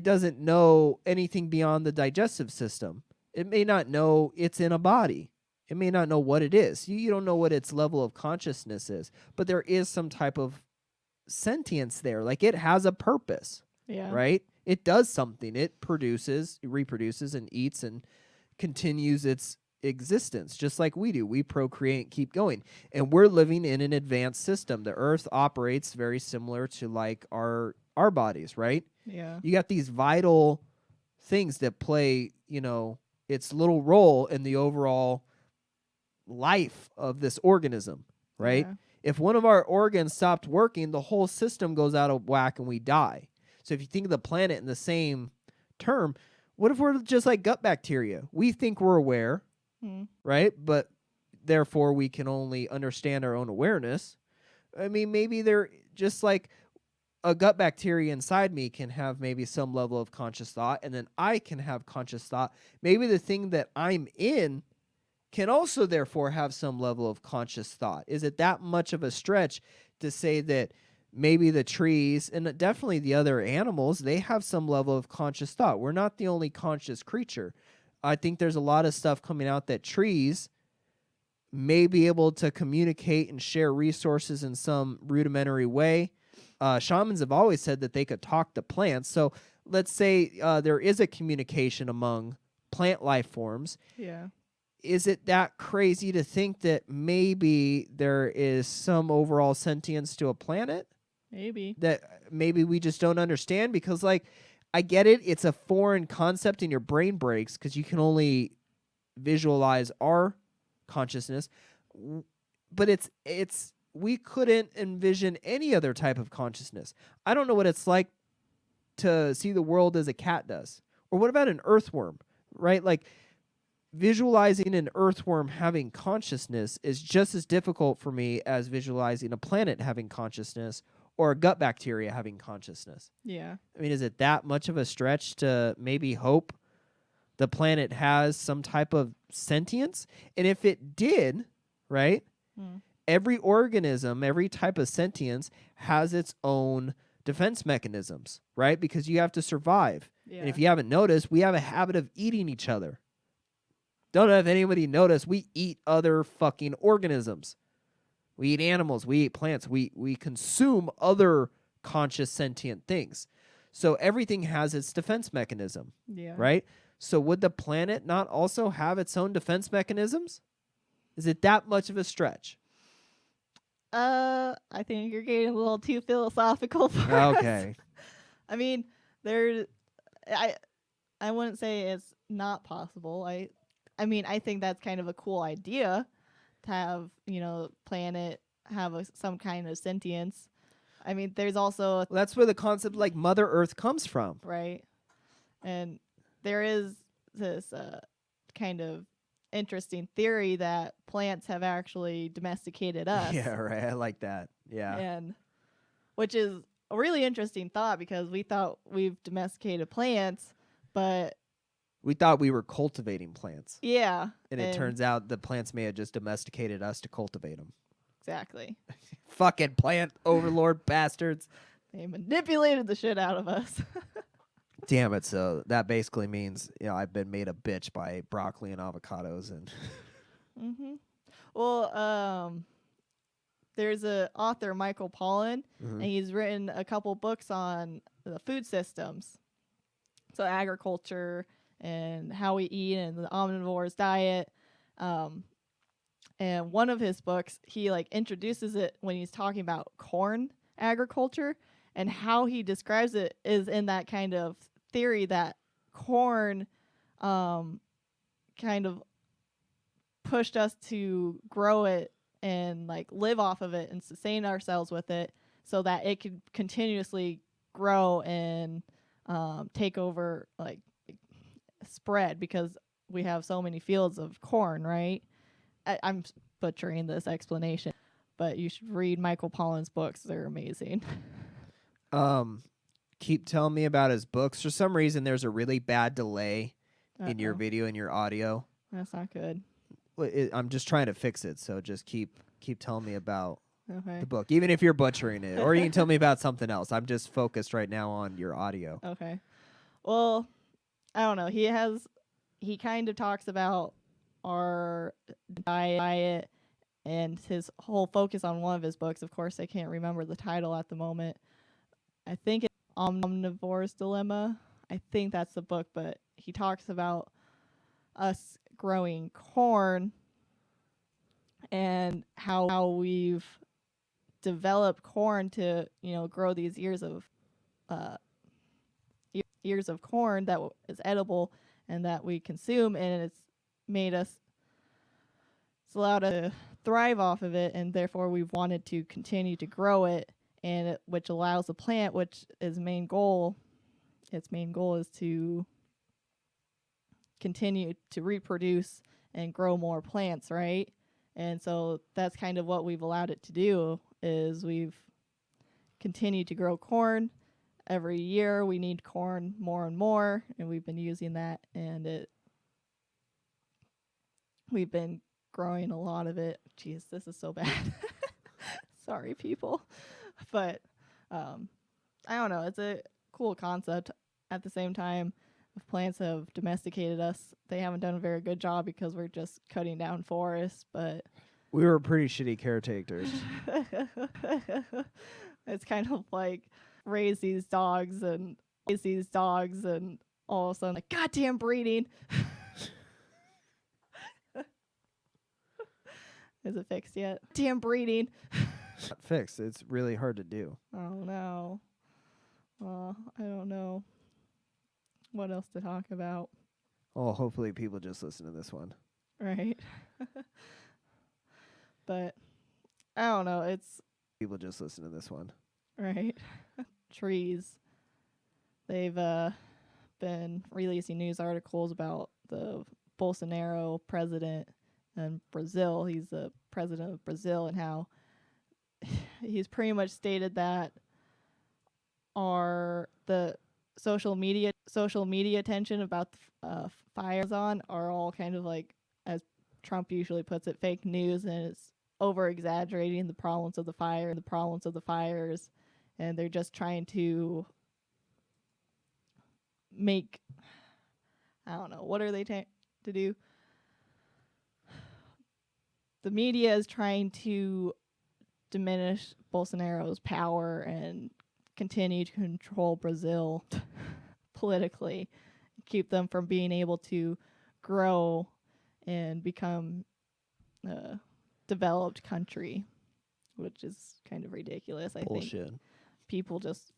doesn't know anything beyond the digestive system. It may not know it's in a body. It may not know what it is. You don't know what its level of consciousness is, but there is some type of sentience there. Like, it has a purpose, right? It does something. It reproduces, and eats and continues its existence, just like we do. We procreate and keep going. And we're living in an advanced system. The Earth operates very similar to, like, our bodies, right? Yeah. You got these vital things that play, its little role in the overall life of this organism, right? Yeah. If one of our organs stopped working, the whole system goes out of whack and we die. So if you think of the planet in the same term, what if we're just like gut bacteria? We think we're aware, right? But therefore we can only understand our own awareness. I mean, maybe they're just like a gut bacteria inside me can have maybe some level of conscious thought, and then I can have conscious thought. Maybe the thing that I'm in can also therefore have some level of conscious thought? Is it that much of a stretch to say that maybe the trees and definitely the other animals, they have some level of conscious thought? We're not the only conscious creature. I think there's a lot of stuff coming out that trees may be able to communicate and share resources in some rudimentary way. Shamans have always said that they could talk to plants. So let's say there is a communication among plant life forms. Yeah. Is it that crazy to think that maybe there is some overall sentience to a planet Maybe. that maybe we just don't understand? Because, like, I get it. It's a foreign concept and your brain breaks because you can only visualize our consciousness. But it's we couldn't envision any other type of consciousness. I don't know what it's like to see the world as a cat does. Or what about an earthworm, right? Like, visualizing an earthworm having consciousness is just as difficult for me as visualizing a planet having consciousness or a gut bacteria having consciousness. Yeah. I mean, is it that much of a stretch to maybe hope the planet has some type of sentience? And if it did, right, every organism, every type of sentience has its own defense mechanisms, right? Because you have to survive. Yeah. And if you haven't noticed, we have a habit of eating each other. Don't know if anybody noticed, we eat other fucking organisms. We eat animals, we eat plants, we consume other conscious sentient things. So everything has its defense mechanism, Yeah. right? So would the planet not also have its own defense mechanisms? Is it that much of a stretch? I think you're getting a little too philosophical for us. Okay. I mean, I wouldn't say it's not possible. I mean, I think that's kind of a cool idea to have, planet have some kind of sentience. I mean, there's also Well, that's where the concept like Mother Earth comes from. right, and there is this kind of interesting theory that plants have actually domesticated us. Yeah, right. I like that. Yeah. And which is a really interesting thought because we thought we've domesticated plants, but We thought we were cultivating plants. yeah. And it turns out the plants may have just domesticated us to cultivate them. Exactly. Fucking plant overlord bastards. They manipulated the shit out of us. Damn it. So that basically means, I've been made a bitch by broccoli and avocados. And Mm-hmm. Well, there's a author, Michael Pollan, and he's written a couple books on the food systems. So agriculture and how we eat and the omnivore's diet. And one of his books, he introduces it when he's talking about corn agriculture, and how he describes it is in that kind of theory that corn kind of pushed us to grow it and live off of it and sustain ourselves with it so that it could continuously grow and take over, spread, because we have so many fields of corn, right? I'm butchering this explanation, but you should read Michael Pollan's books. They're amazing. Keep telling me about his books. For some reason, there's a really bad delay in your video and your audio. That's not good. I'm just trying to fix it, so just keep telling me about Okay. the book, even if you're butchering it, or you can tell me about something else. I'm just focused right now on your audio. Okay. Well, I don't know. He kind of talks about our diet and his whole focus on one of his books. Of course, I can't remember the title at the moment. I think it's Omnivore's Dilemma. I think that's the book, but he talks about us growing corn and how we've developed corn to, grow these ears of corn that is edible and that we consume, and it's allowed us to thrive off of it, and therefore we've wanted to continue to grow it, and which allows the plant, which is its main goal is to continue to reproduce and grow more plants, right? And so that's kind of what we've allowed it to do, is we've continued to grow corn. Every year we need corn more and more, and we've been using that, and we've been growing a lot of it. Jeez, this is so bad. Sorry, people. But I don't know. It's a cool concept. At the same time, if plants have domesticated us, they haven't done a very good job because we're just cutting down forests. But We were pretty shitty caretakers. it's kind of like raise these dogs and all of a sudden like goddamn breeding. Is it fixed yet? Damn breeding. Not fixed. It's really hard to do. Oh no. Well, I don't know what else to talk about. Oh, hopefully people just listen to this one. Right. But I don't know. It's People just listen to this one. right. Trees. They've been releasing news articles about the Bolsonaro president in Brazil. He's the president of Brazil, and how he's pretty much stated that the social media attention about the fires on are all kind of like, as Trump usually puts it, fake news, and it's over exaggerating the problems of the fires, and they're just trying to make, I don't know, what are they to do? The media is trying to diminish Bolsonaro's power and continue to control Brazil politically, keep them from being able to grow and become a developed country, which is kind of ridiculous. I think people just,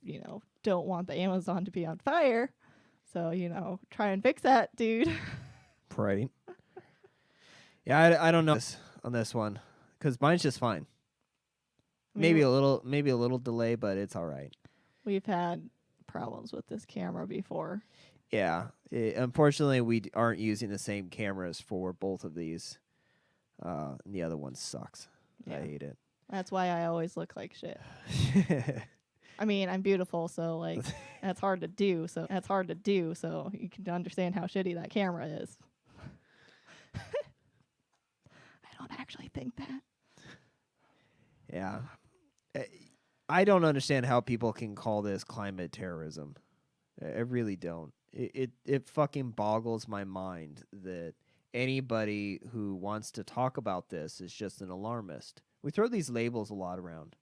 don't want the Amazon to be on fire. So, try and fix that, dude. Right. Yeah, I don't know on this one, because mine's just fine. Maybe a little delay, but it's all right. We've had problems with this camera before. Yeah. Unfortunately, we aren't using the same cameras for both of these. And the other one sucks. Yeah. I hate it. That's why I always look like shit. I mean, I'm beautiful, so like that's hard to do. So you can understand how shitty that camera is. I don't actually think that. Yeah. I don't understand how people can call this climate terrorism. I really don't. It fucking boggles my mind that anybody who wants to talk about this is just an alarmist. We throw these labels a lot around,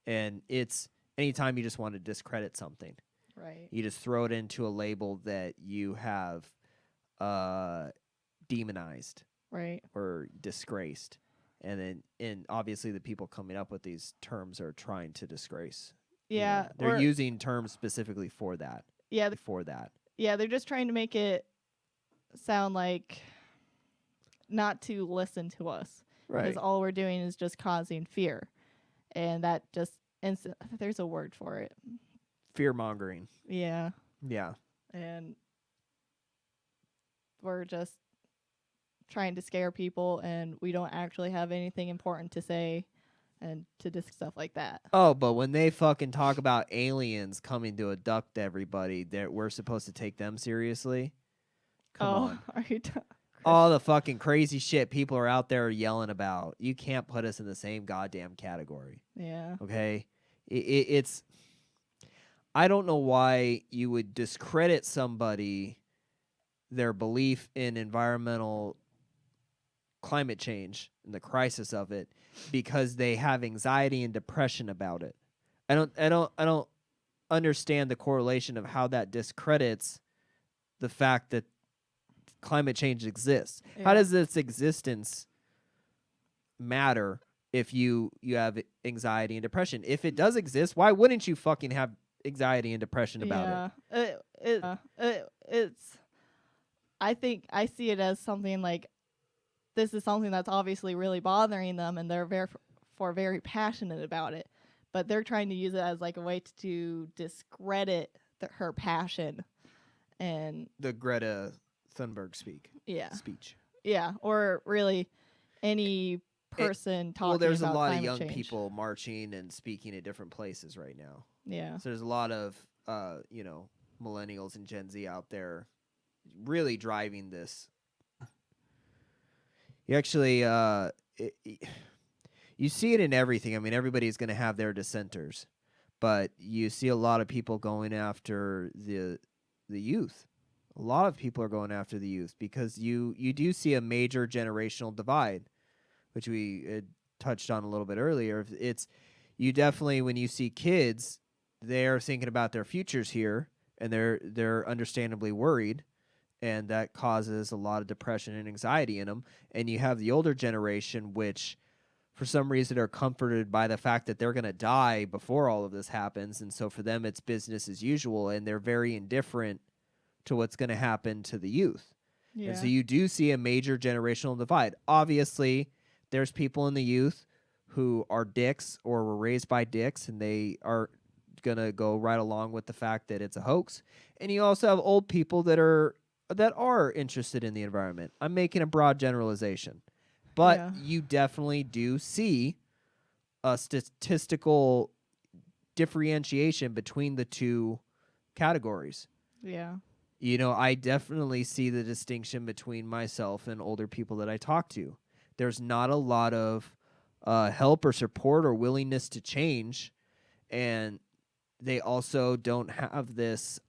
and it's anytime you just want to discredit something. Right. You just throw it into a label that you have demonized. Right. Or disgraced. And obviously the people coming up with these terms are trying to disgrace. Yeah. They're using terms specifically for that. Yeah. Yeah, they're just trying to make it sound like not to listen to us. Right. Because all we're doing is just causing fear. And that just there's a word for it. Fear mongering. Yeah. Yeah. And we're just trying to scare people, and we don't actually have anything important to say and to discuss stuff like that. Oh, but when they fucking talk about aliens coming to abduct everybody, we're supposed to take them seriously? Come on. Are you all the fucking crazy shit people are out there yelling about. You can't put us in the same goddamn category. Yeah. Okay? It's... I don't know why you would discredit somebody, their belief in environmental climate change and the crisis of it, because they have anxiety and depression about it. I don't understand the correlation of how that discredits the fact that climate change exists. Yeah. How does its existence matter if you have anxiety and depression? If it does exist, why wouldn't you fucking have anxiety and depression about it? It's I think I see it as something like, this is something that's obviously really bothering them, and they're very passionate about it. But they're trying to use it as like a way to discredit her passion. And the Greta Thunberg speech. Yeah, or really any person talking about there's a lot of young change. people marching and speaking at different places right now. Yeah. So there's a lot of millennials and Gen Z out there really driving this. You actually, you see it in everything. I mean, everybody's going to have their dissenters, but you see a lot of people going after the youth. A lot of people are going after the youth because you do see a major generational divide, which we touched on a little bit earlier. It's you definitely, when you see kids, they're thinking about their futures here, and they're understandably worried, and that causes a lot of depression and anxiety in them. And you have the older generation, which for some reason are comforted by the fact that they're going to die before all of this happens, and so for them it's business as usual, and they're very indifferent to what's going to happen to the youth. Yeah. And so you do see a major generational divide. Obviously, there's people in the youth who are dicks or were raised by dicks, and they are going to go right along with the fact that it's a hoax. And you also have old people that are interested in the environment. I'm making a broad generalization. But Yeah. you definitely do see a statistical differentiation between the two categories. Yeah. You know, I definitely see the distinction between myself and older people that I talk to. There's not a lot of help or support or willingness to change, and they also don't have this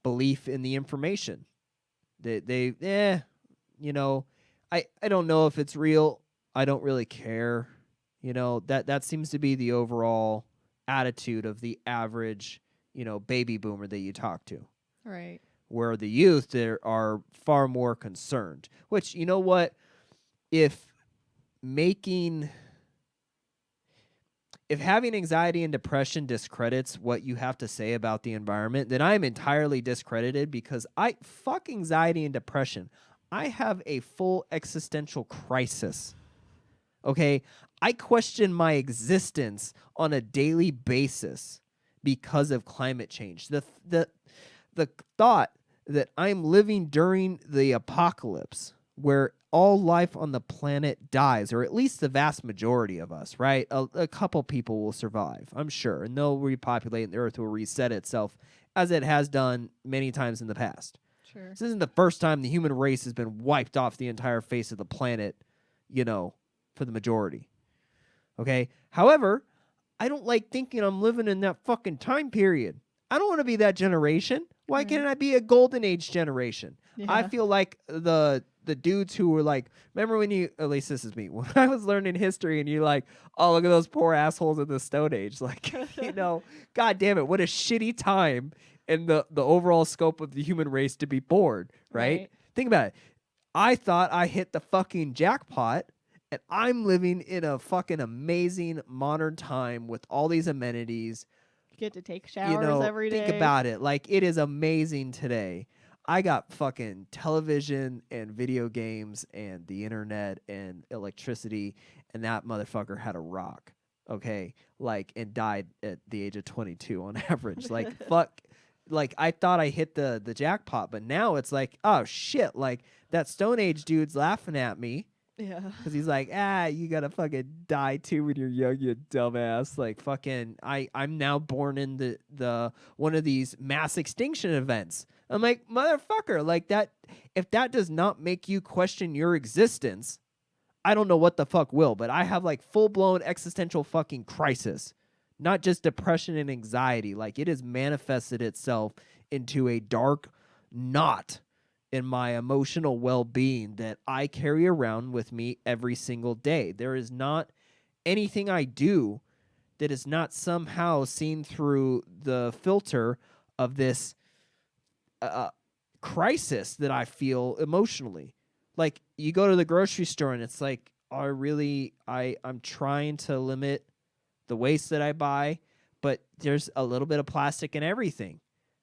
belief in the information. You know, I don't know if it's real. I don't really care. You know, that seems to be the overall attitude of the average, baby boomer that you talk to. Right. Where the youth there are far more concerned. Which, you know what? If having anxiety and depression discredits what you have to say about the environment, then I'm entirely discredited, because fuck anxiety and depression. I have a full existential crisis. Okay? I question my existence on a daily basis because of climate change. The thought that I'm living during the apocalypse, where all life on the planet dies, or at least the vast majority of us, right? A couple people will survive, I'm sure, and they'll repopulate, and the Earth will reset itself, as it has done many times in the past. Sure. This isn't the first time the human race has been wiped off the entire face of the planet, for the majority. Okay? However, I don't like thinking I'm living in that fucking time period. I don't want to be that generation. Why Right. can't I be a golden age generation? Yeah. I feel like the dudes who were like, remember when at least this is me, when I was learning history and you're like, oh, look at those poor assholes in the Stone Age. Like, God damn it, what a shitty time in the overall scope of the human race to be born, right? Think about it. I thought I hit the fucking jackpot, and I'm living in a fucking amazing modern time with all these amenities. Get to take showers every day. Think about it. Like, it is amazing today. I got fucking television and video games and the internet and electricity, and that motherfucker had a rock, okay? Like, and died at the age of 22 on average. Like, fuck. Like, I thought I hit the jackpot, but now it's like, oh, shit. Like, that Stone Age dude's laughing at me. Yeah. Because he's like, you gotta fucking die too when you're young, you dumbass. Like, fucking, I'm now born in the one of these mass extinction events. I'm like, motherfucker, like that. If that does not make you question your existence, I don't know what the fuck will. But I have like full blown existential fucking crisis, not just depression and anxiety. Like, it has manifested itself into a dark knot in my emotional well-being that I carry around with me every single day. There is not anything I do that is not somehow seen through the filter of this crisis that I feel emotionally. Like, you go to the grocery store and it's like, I'm trying to limit the waste that I buy, but there's a little bit of plastic in everything.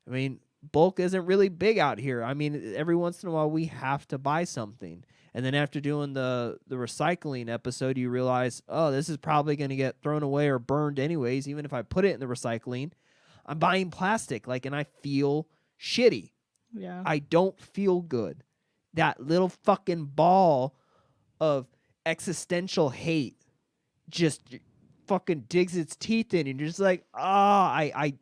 I mean, bulk isn't really big out here. I mean, every once in a while we have to buy something. And then after doing the recycling episode, you realize, oh, this is probably going to get thrown away or burned anyways. Even if I put it in the recycling, I'm buying plastic, and I feel shitty. Yeah. I don't feel good. That little fucking ball of existential hate just fucking digs its teeth in, and you're just like, I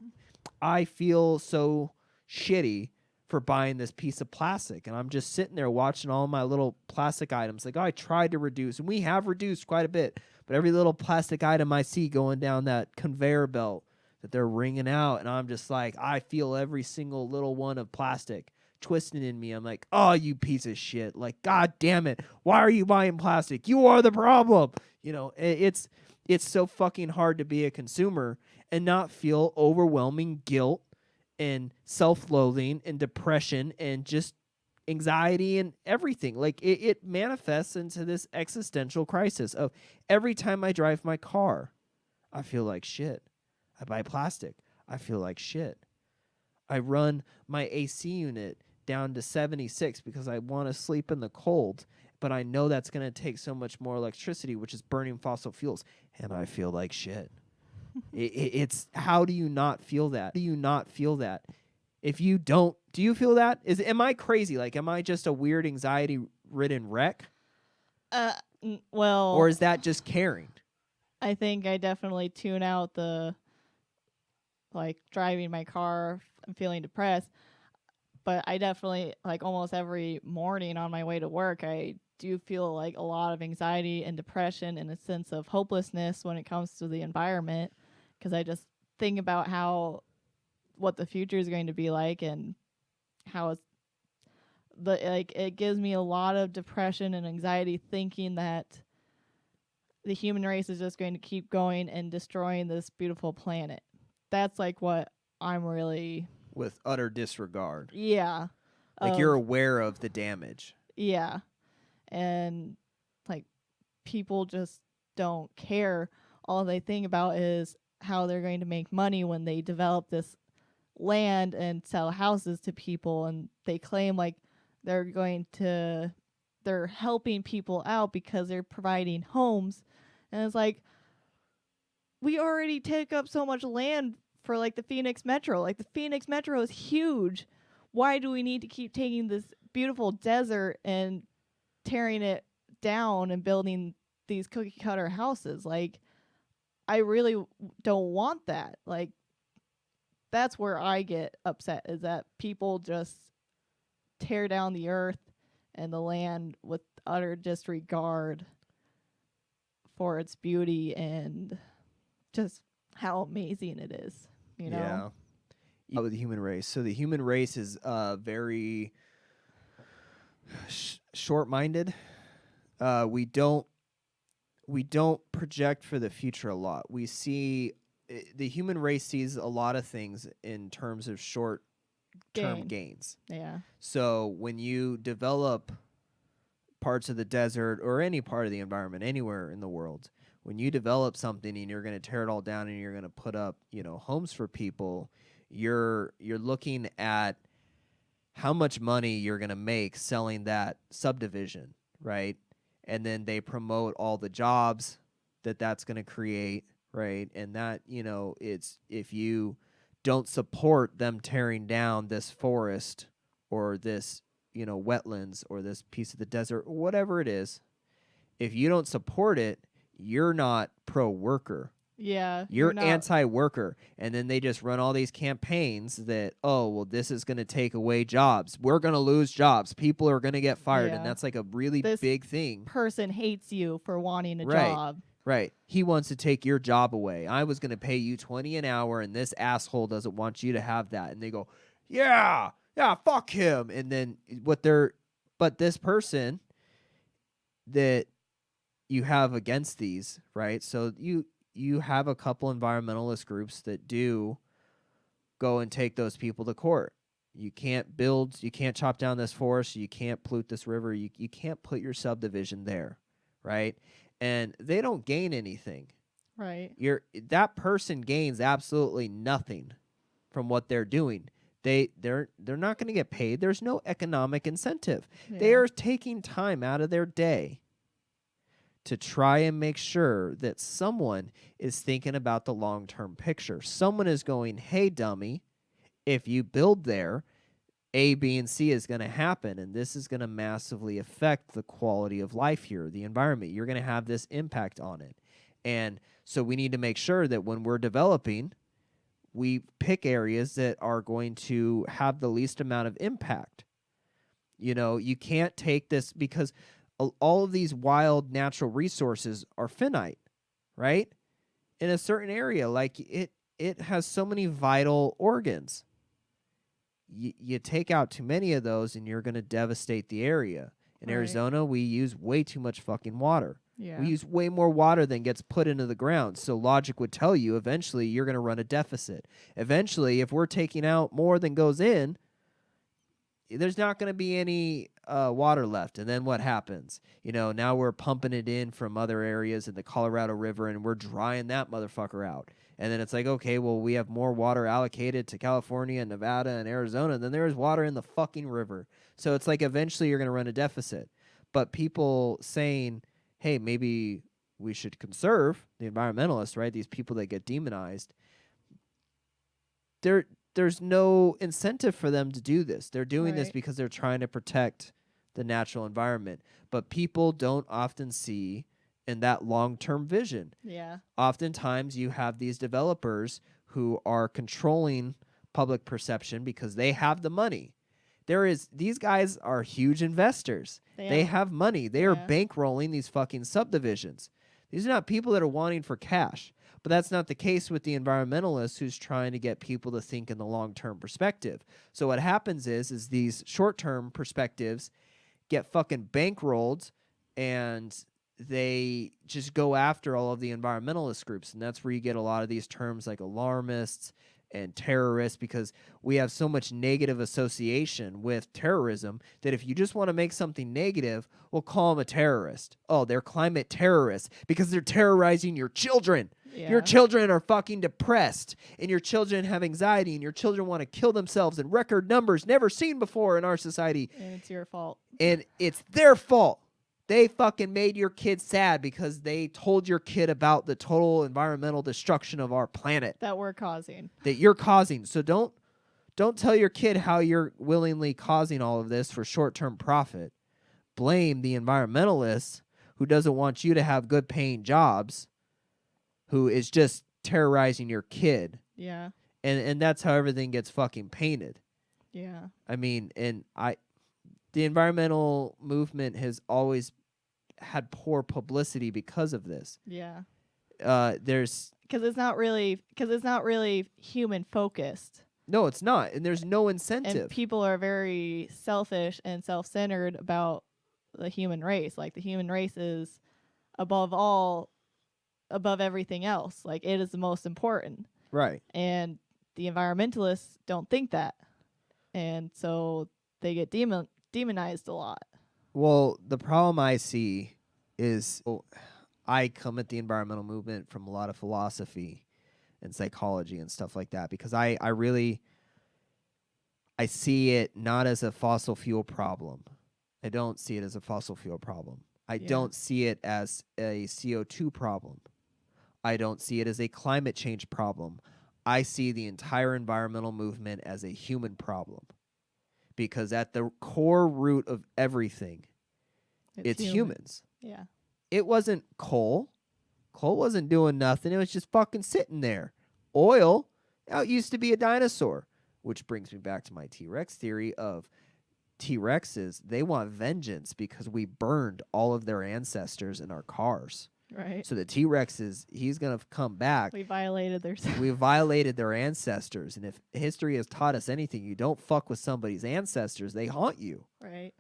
feel so shitty for buying this piece of plastic. And I'm just sitting there watching all my little plastic items. Like, oh, I tried to reduce, and we have reduced quite a bit. But every little plastic item I see going down that conveyor belt that they're wringing out, and I'm just like, I feel every single little one of plastic twisting in me. I'm like, oh, you piece of shit. Like, God damn it. Why are you buying plastic? You are the problem. You know, it's so fucking hard to be a consumer and not feel overwhelming guilt and self-loathing and depression and just anxiety and everything. Like, it manifests into this existential crisis of every time I drive my car, I feel like shit. I buy plastic, I feel like shit. I run my AC unit down to 76 because I want to sleep in the cold, but I know that's going to take so much more electricity, which is burning fossil fuels, and I feel like shit. It's how do you not feel that? Do you not feel that? If you don't, do you feel that? Am I crazy? Like, am I just a weird anxiety-ridden wreck? Well, Or is that just caring? I think I definitely tune out the like driving my car and feeling depressed. But I definitely, like, almost every morning on my way to work, I do feel like a lot of anxiety and depression and a sense of hopelessness when it comes to the environment, because I just think about what the future is going to be like, and how it gives me a lot of depression and anxiety thinking that the human race is just going to keep going and destroying this beautiful planet. That's like what I'm really, With utter disregard. yeah. Like, you're aware of the damage. Yeah. And like, people just don't care. All they think about is how they're going to make money when they develop this land and sell houses to people, and they claim like they're helping people out because they're providing homes. And it's like, we already take up so much land for like the Phoenix Metro. Like, the Phoenix Metro is huge. Why do we need to keep taking this beautiful desert and tearing it down and building these cookie cutter houses? Like, I really don't want that. Like, that's where I get upset, is that people just tear down the earth and the land with utter disregard for its beauty and just how amazing it is, you know? Yeah. With the human race. So the human race is very short-minded. We don't project for the future a lot. We see the human race sees a lot of things in terms of short-term gains. Yeah. So when you develop parts of the desert or any part of the environment anywhere in the world, when you develop something and you're going to tear it all down and you're going to put up, homes for people, you're looking at how much money you're going to make selling that subdivision, right? And then they promote all the jobs that's going to create, right? And that, it's, if you don't support them tearing down this forest or this, wetlands or this piece of the desert, or whatever it is, if you don't support it, you're not pro-worker. Yeah. You're anti-worker. And then they just run all these campaigns that, oh, well, this is going to take away jobs. We're going to lose jobs. People are going to get fired. And that's like a really big thing. Person hates you for wanting a Right. job. Right. He wants to take your job away. I was going to pay you $20 an hour, and this asshole doesn't want you to have that. And they go, yeah, fuck him. And then but this person that you have against these, right? So you have a couple environmentalist groups that do go and take those people to court. You can't chop down this forest, you can't pollute this river, you can't put your subdivision there, right? And they don't gain anything. Right. That person gains absolutely nothing from what they're doing. They're not going to get paid. There's no economic incentive. Yeah. They are taking time out of their day to try and make sure that someone is thinking about the long-term picture. Someone is going, hey, dummy, if you build there, A, B, and C is going to happen, and this is going to massively affect the quality of life here, the environment. You're going to have this impact on it. And so we need to make sure that when we're developing, we pick areas that are going to have the least amount of impact. You can't take this because all of these wild natural resources are finite, right? In a certain area, like it has so many vital organs. You take out too many of those and you're going to devastate the area. In Arizona, we use way too much fucking water. Yeah. We use way more water than gets put into the ground. So logic would tell you eventually you're going to run a deficit. Eventually, if we're taking out more than goes in, there's not going to be any water left. And then what happens? Now we're pumping it in from other areas in the Colorado River, and we're drying that motherfucker out. And then it's like, okay, well, we have more water allocated to California and Nevada and Arizona than there is water in the fucking river. So it's like eventually you're going to run a deficit. But people saying, hey, maybe we should conserve, the environmentalists, right? These people that get demonized, there's no incentive for them to do this. They're doing this because they're trying to protect the natural environment. But people don't often see in that long-term vision. Yeah. Oftentimes you have these developers who are controlling public perception because they have the money. These guys are huge investors. They have money. They are bankrolling these fucking subdivisions. These are not people that are wanting for cash. But that's not the case with the environmentalists who's trying to get people to think in the long-term perspective. So what happens is these short-term perspectives get fucking bankrolled, and they just go after all of the environmentalist groups. And that's where you get a lot of these terms like alarmists and terrorists, because we have so much negative association with terrorism that if you just want to make something negative, we'll call them a terrorist. Oh, they're climate terrorists because they're terrorizing your children. Yeah. Your children are fucking depressed, and your children have anxiety, and your children want to kill themselves in record numbers never seen before in our society. And it's your fault. And it's their fault. They fucking made your kid sad because they told your kid about the total environmental destruction of our planet that we're causing. That you're causing. So don't tell your kid how you're willingly causing all of this for short-term profit. Blame the environmentalists who doesn't want you to have good paying jobs, who is just terrorizing your kid. Yeah. And that's how everything gets fucking painted. Yeah. I mean, the environmental movement has always had poor publicity because of this. Yeah. Because it's not really human focused. No, it's not, and there's no incentive. And people are very selfish and self-centered about the human race. Like the human race is above everything else. Like it is the most important. Right. And the environmentalists don't think that, and so they get demonized a lot. Well, the problem I see is I come at the environmental movement from a lot of philosophy and psychology and stuff like that, because I see it not as a fossil fuel problem. I don't see it as a fossil fuel problem. I don't see it as a CO2 problem. I don't see it as a climate change problem. I see the entire environmental movement as a human problem. Because at the core root of everything, it's humans. Yeah. It wasn't coal. Coal wasn't doing nothing. It was just fucking sitting there. Oil, it used to be a dinosaur. Which brings me back to my TRex theory of TRexes. They want vengeance because we burned all of their ancestors in our cars. Right. So the T-Rex he's going to come back. We violated their ancestors. And if history has taught us anything, you don't fuck with somebody's ancestors. They haunt you. Right.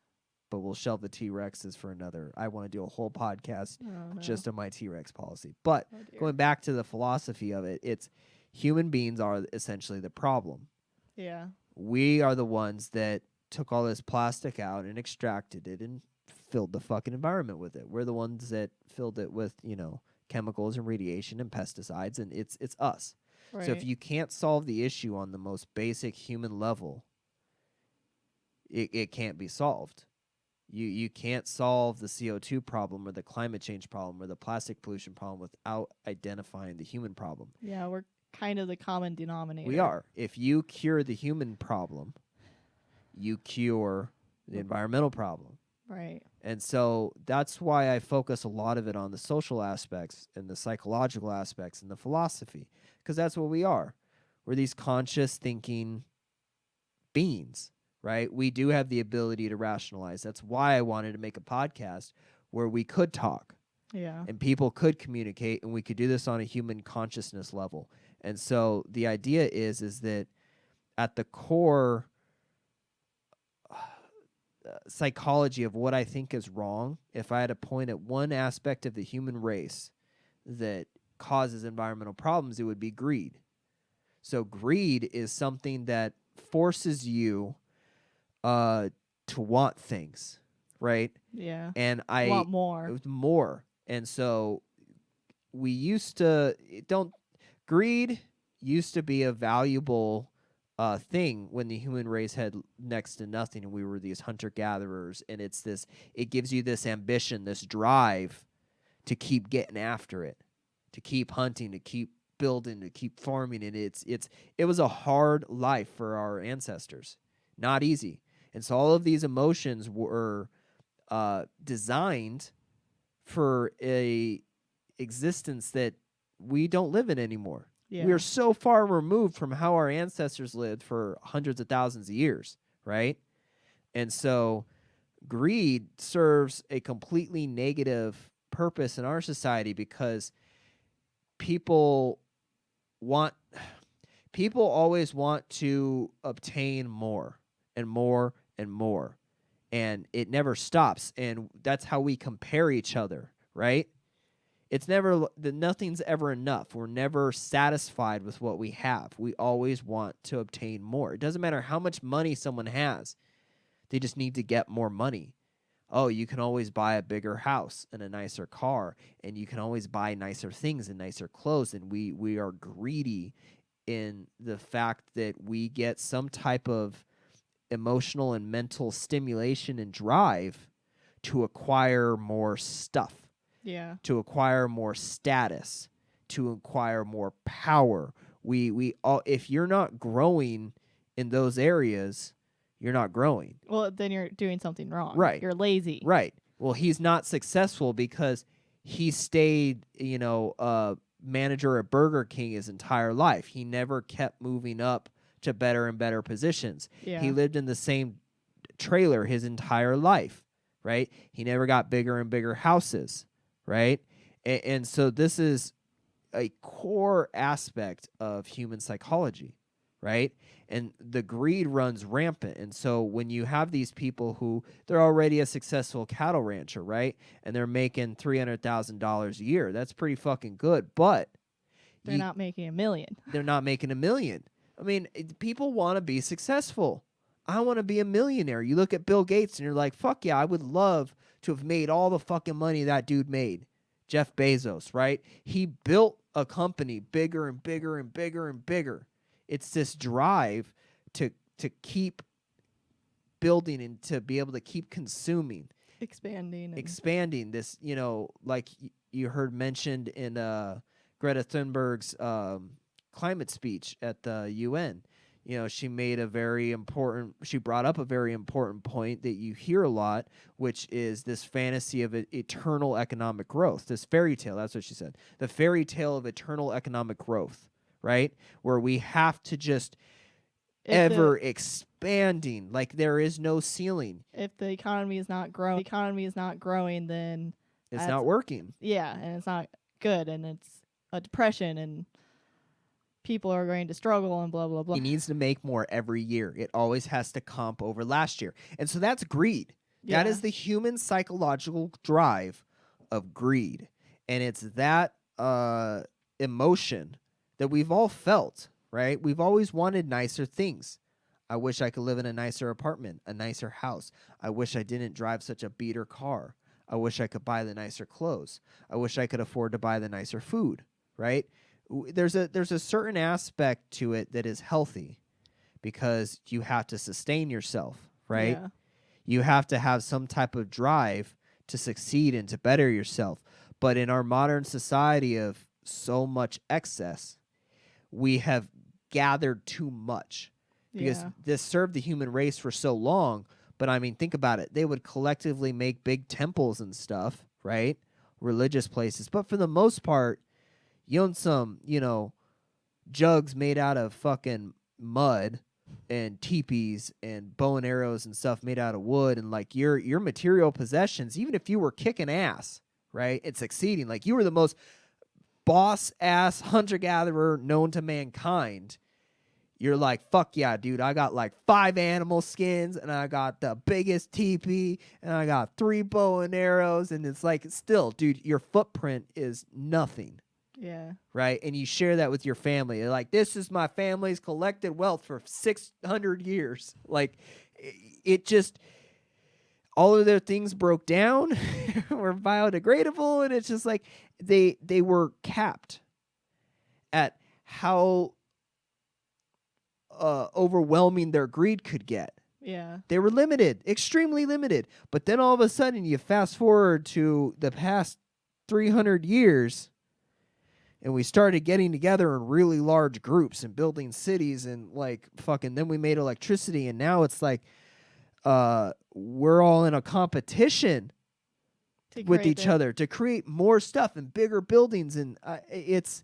But we'll shelve the T-Rexes for another. I want to do a whole podcast just on my T-Rex policy. But going back to the philosophy of it, it's human beings are essentially the problem. Yeah. We are the ones that took all this plastic out and extracted it and filled the fucking environment with it. We're the ones that filled it with, chemicals and radiation and pesticides, and it's us. Right. So if you can't solve the issue on the most basic human level, it can't be solved. You can't solve the CO2 problem or the climate change problem or the plastic pollution problem without identifying the human problem. Yeah, we're kind of the common denominator. We are. If you cure the human problem, you cure the environmental problem. Right. And so that's why I focus a lot of it on the social aspects and the psychological aspects and the philosophy, because that's what we are. We're these conscious thinking beings, right? We do have the ability to rationalize. That's why I wanted to make a podcast where we could talk Yeah. and people could communicate, and we could do this on a human consciousness level. And so the idea is that at the core psychology of what I think is wrong, if I had to point at one aspect of the human race that causes environmental problems, it would be greed. So greed is something that forces you to want things, right? Yeah. And Want more. it was more. And so we used to greed used to be a valuable thing when the human race had next to nothing and we were these hunter-gatherers, and it gives you this ambition, this drive to keep getting after it, to keep hunting, to keep building, to keep farming, and it was a hard life for our ancestors, not easy. And so all of these emotions were designed for a existence that we don't live in anymore. Yeah. We are so far removed from how our ancestors lived for hundreds of thousands of years, right? And so greed serves a completely negative purpose in our society because people always want to obtain more and more and more, and it never stops, and that's how we compare each other, right? It's nothing's ever enough. We're never satisfied with what we have. We always want to obtain more. It doesn't matter how much money someone has. They just need to get more money. Oh, you can always buy a bigger house and a nicer car, and you can always buy nicer things and nicer clothes, and we are greedy in the fact that we get some type of emotional and mental stimulation and drive to acquire more stuff. Yeah. To acquire more status, to acquire more power. We all, if you're not growing in those areas, you're not growing. Well, then you're doing something wrong. Right. You're lazy. Right. Well, he's not successful because he stayed, manager at Burger King his entire life. He never kept moving up to better and better positions. Yeah. He lived in the same trailer his entire life, right? He never got bigger and bigger houses. Right? And so this is a core aspect of human psychology, right? And the greed runs rampant. And so when you have these people who they're already a successful cattle rancher, right? And they're making $300,000 a year. That's pretty fucking good. But they're not making $1 million. They're not making $1 million. I mean, people want to be successful. I want to be a millionaire. You look at Bill Gates and you're like, fuck yeah, I would love to have made all the fucking money that dude made. Jeff Bezos, right? He built a company bigger and bigger and bigger and bigger. It's this drive to keep building and to be able to keep consuming. Expanding this, like you heard mentioned in Greta Thunberg's climate speech at the UN. She brought up a very important point that you hear a lot, which is this fantasy of eternal economic growth, this fairy tale. That's what she said. The fairy tale of eternal economic growth, right? Where we have to just expanding, like there is no ceiling. If the economy is not growing, then it's not working. Yeah, and it's not good, and it's a depression, and people are going to struggle and blah, blah, blah. He needs to make more every year. It always has to comp over last year. And so that's greed. Yeah. That is the human psychological drive of greed. And it's that emotion that we've all felt, right? We've always wanted nicer things. I wish I could live in a nicer apartment, a nicer house. I wish I didn't drive such a beater car. I wish I could buy the nicer clothes. I wish I could afford to buy the nicer food, right? There's a certain aspect to it that is healthy because you have to sustain yourself, right? Yeah. You have to have some type of drive to succeed and to better yourself. But in our modern society of so much excess, we have gathered too much because this served the human race for so long. But I mean, think about it. They would collectively make big temples and stuff, right? Religious places. But for the most part, you own some, jugs made out of fucking mud and teepees and bow and arrows and stuff made out of wood, and like your material possessions, even if you were kicking ass, right, and succeeding, like you were the most boss ass hunter gatherer known to mankind, you're like, fuck yeah, dude, I got like 5 animal skins and I got the biggest teepee and I got 3 bow and arrows, and it's like, still, dude, your footprint is nothing. Yeah. Right? And you share that with your family. You're like, this is my family's collected wealth for 600 years. Like, it just, all of their things broke down, were biodegradable, and it's just like they were capped at how overwhelming their greed could get. Yeah. They were limited, extremely limited. But then all of a sudden, you fast forward to the past 300 years, and we started getting together in really large groups and building cities and like fucking, then we made electricity, and now it's like we're all in a competition with each other to create more stuff and bigger buildings, and it's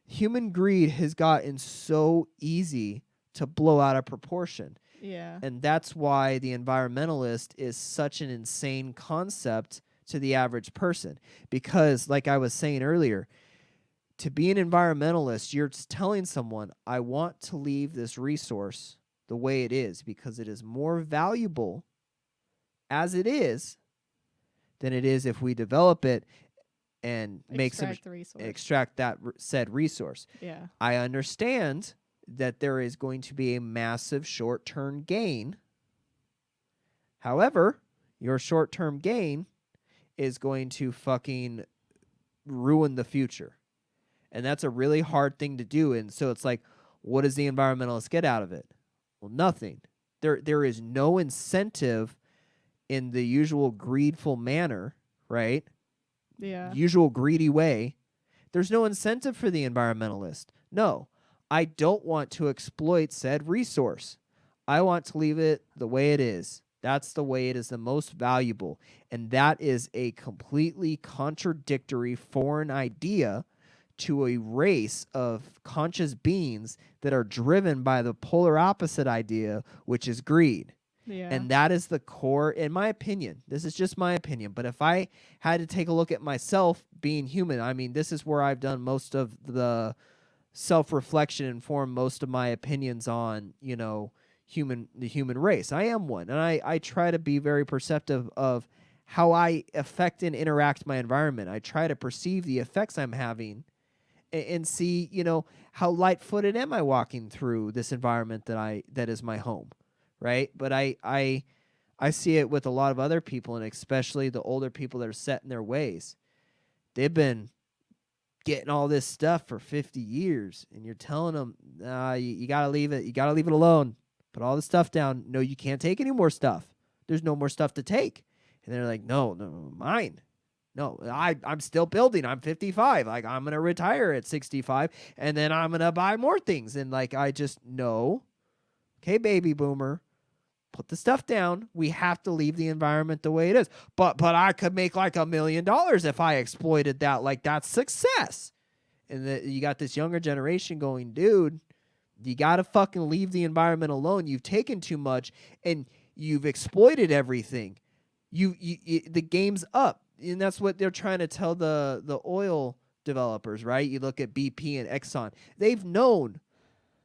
human greed has gotten so easy to blow out of proportion. Yeah. And that's why the environmentalist is such an insane concept to the average person, because like I was saying earlier, to be an environmentalist, you're telling someone, I want to leave this resource the way it is because it is more valuable as it is than it is if we develop it and extract that said resource. Yeah. I understand that there is going to be a massive short-term gain. However, your short-term gain is going to fucking ruin the future. And that's a really hard thing to do. And so it's like, what does the environmentalist get out of it? Well, nothing. There is no incentive in the usual greedful manner, right? Yeah. Usual greedy way. There's no incentive for the environmentalist. No, I don't want to exploit said resource. I want to leave it the way it is. That's the way it is the most valuable. And that is a completely contradictory foreign idea to a race of conscious beings that are driven by the polar opposite idea, which is greed. Yeah. And that is the core, in my opinion. This is just my opinion. But if I had to take a look at myself being human, I mean, this is where I've done most of the self-reflection and formed most of my opinions on, you know, the human race. I am one. And I try to be very perceptive of how I affect and interact my environment. I try to perceive the effects I'm having and see, you know, how light-footed am I walking through this environment that is my home, right? But I see it with a lot of other people, and especially the older people that are set in their ways. They've been getting all this stuff for 50 years, and you're telling them, you got to leave it. You got to leave it alone. Put all the stuff down. No, you can't take any more stuff. There's no more stuff to take. And they're like, no, mine. No, I'm still building. I'm 55. Like, I'm going to retire at 65, and then I'm going to buy more things. And, like, I just know, okay, baby boomer, put the stuff down. We have to leave the environment the way it is. But I could make, like, $1 million if I exploited that. Like, that's success. And you got this younger generation going, dude, you got to fucking leave the environment alone. You've taken too much, and you've exploited everything. The game's up. And that's what they're trying to tell the oil developers, right? You look at BP and Exxon. They've known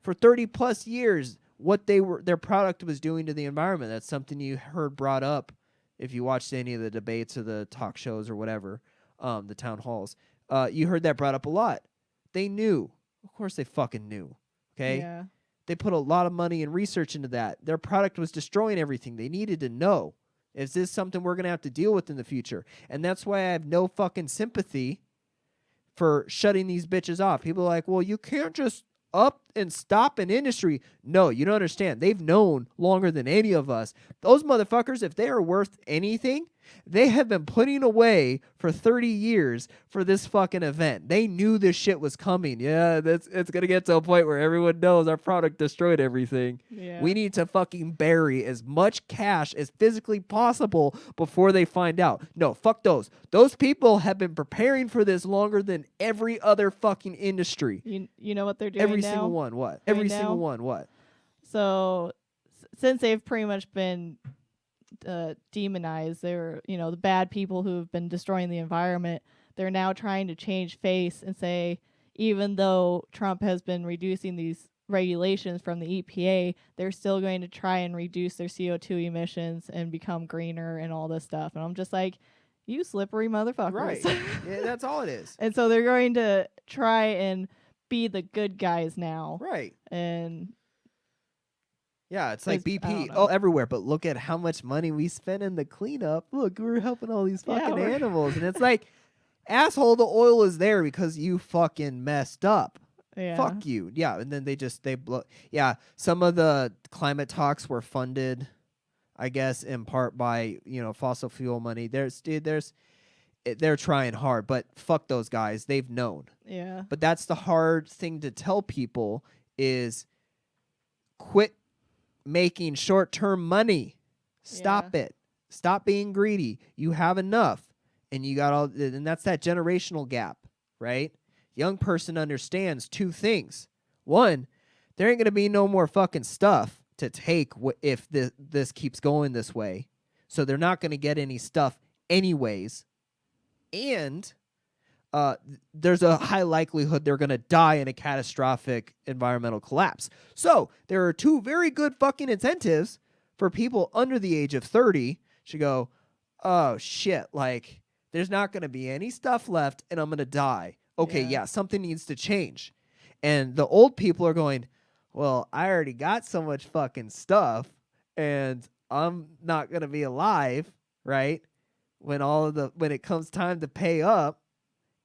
for 30 plus years what their product was doing to the environment. That's something you heard brought up if you watched any of the debates or the talk shows or whatever, the town halls. You heard that brought up a lot. They knew. Of course they fucking knew. Okay? Yeah. They put a lot of money and research into that. Their product was destroying everything. They needed to know. Is this something we're going to have to deal with in the future? And that's why I have no fucking sympathy for shutting these bitches off. People are like, well, you can't just up and stop an industry. No, you don't understand. They've known longer than any of us. Those motherfuckers, if they are worth anything, They have been putting away for 30 years for this fucking event. They knew this shit was coming. Yeah, it's going to get to a point where everyone knows our product destroyed everything. Yeah. We need to fucking bury as much cash as physically possible before they find out. No, fuck those. Those people have been preparing for this longer than every other fucking industry. You know what they're doing Every now? single one. What? Right Every now? single one. What? So since they've pretty much been demonized, they're the bad people who've been destroying the environment. They're now trying to change face and say, even though Trump has been reducing these regulations from the EPA, they're still going to try and reduce their CO2 emissions and become greener and all this stuff. And I'm just like, you slippery motherfuckers. Right. Yeah, that's all it is. And so they're going to try and be the good guys now. Right. And yeah, it's like I don't BP know. everywhere, but look at how much money we spend in the cleanup. Look, we're helping all these Yeah, fucking we're- animals. And it's like, asshole, the oil is there because you fucking messed up. yeah. Fuck you. Yeah, and then they blow. Yeah, some of the climate talks were funded, I guess, in part by, fossil fuel money. They're trying hard, but fuck those guys. They've known. Yeah. But that's the hard thing to tell people is quit making short-term money. Stop it. Stop being greedy. You have enough. And you got all, and that's that generational gap, right? Young person understands two things. One, there ain't going to be no more fucking stuff to take if this keeps going this way. So they're not going to get any stuff anyways. And there's a high likelihood they're going to die in a catastrophic environmental collapse. So there are two very good fucking incentives for people under the age of 30 to go, oh, shit, like, there's not going to be any stuff left and I'm going to die. Okay, yeah, something needs to change. And the old people are going, well, I already got so much fucking stuff and I'm not going to be alive, right? When it comes time to pay up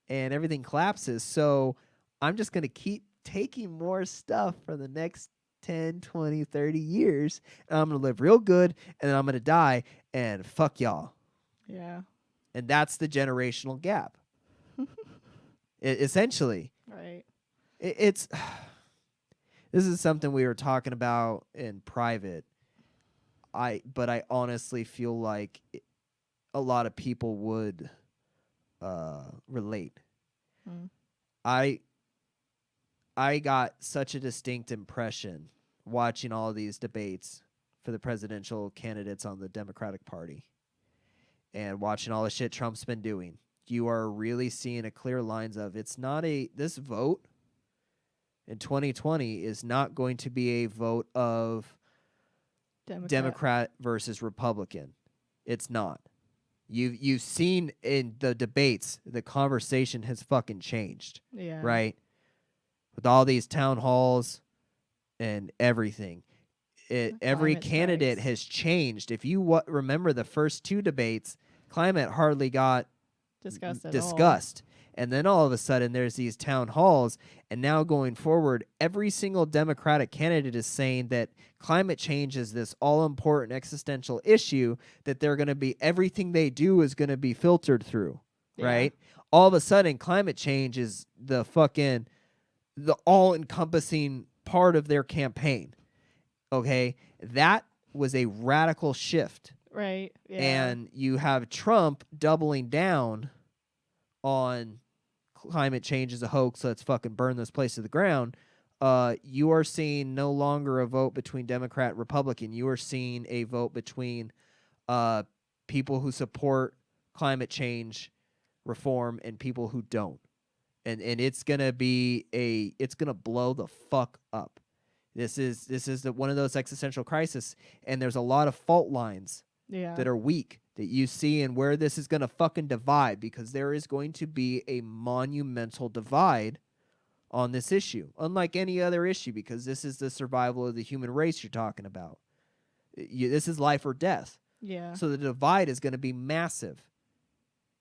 and everything collapses. So I'm just going to keep taking more stuff for the next 10, 20, 30 years. And I'm going to live real good and then I'm going to die and fuck y'all. Yeah. And that's the generational gap. Essentially. Right. It's this is something we were talking about in private. But I honestly feel like a lot of people would relate. I got such a distinct impression watching all of these debates for the presidential candidates on the Democratic Party and watching all the shit Trump's been doing. You are really seeing a clear lines of this vote in 2020 is not going to be a vote of Democrat versus Republican. It's not. You've seen in the debates, the conversation has fucking changed. Yeah. Right? With all these town halls and everything. Every candidate has changed. If you remember the first two debates, climate hardly got discussed. And then all of a sudden there's these town halls, and now going forward, every single Democratic candidate is saying that climate change is this all-important existential issue that they're going to be, everything they do is going to be filtered through, right? All of a sudden, climate change is the all-encompassing part of their campaign, okay? That was a radical shift. Right, yeah. And you have Trump doubling down on climate change is a hoax, let's fucking burn this place to the ground. You are seeing no longer a vote between Democrat and Republican. You are seeing a vote between people who support climate change reform and people who don't. And it's gonna blow the fuck up. This is one of those existential crises, and there's a lot of fault lines that are weak that you see and where this is going to fucking divide, because there is going to be a monumental divide on this issue, unlike any other issue, because this is the survival of the human race you're talking about. This is life or death. Yeah. So the divide is going to be massive.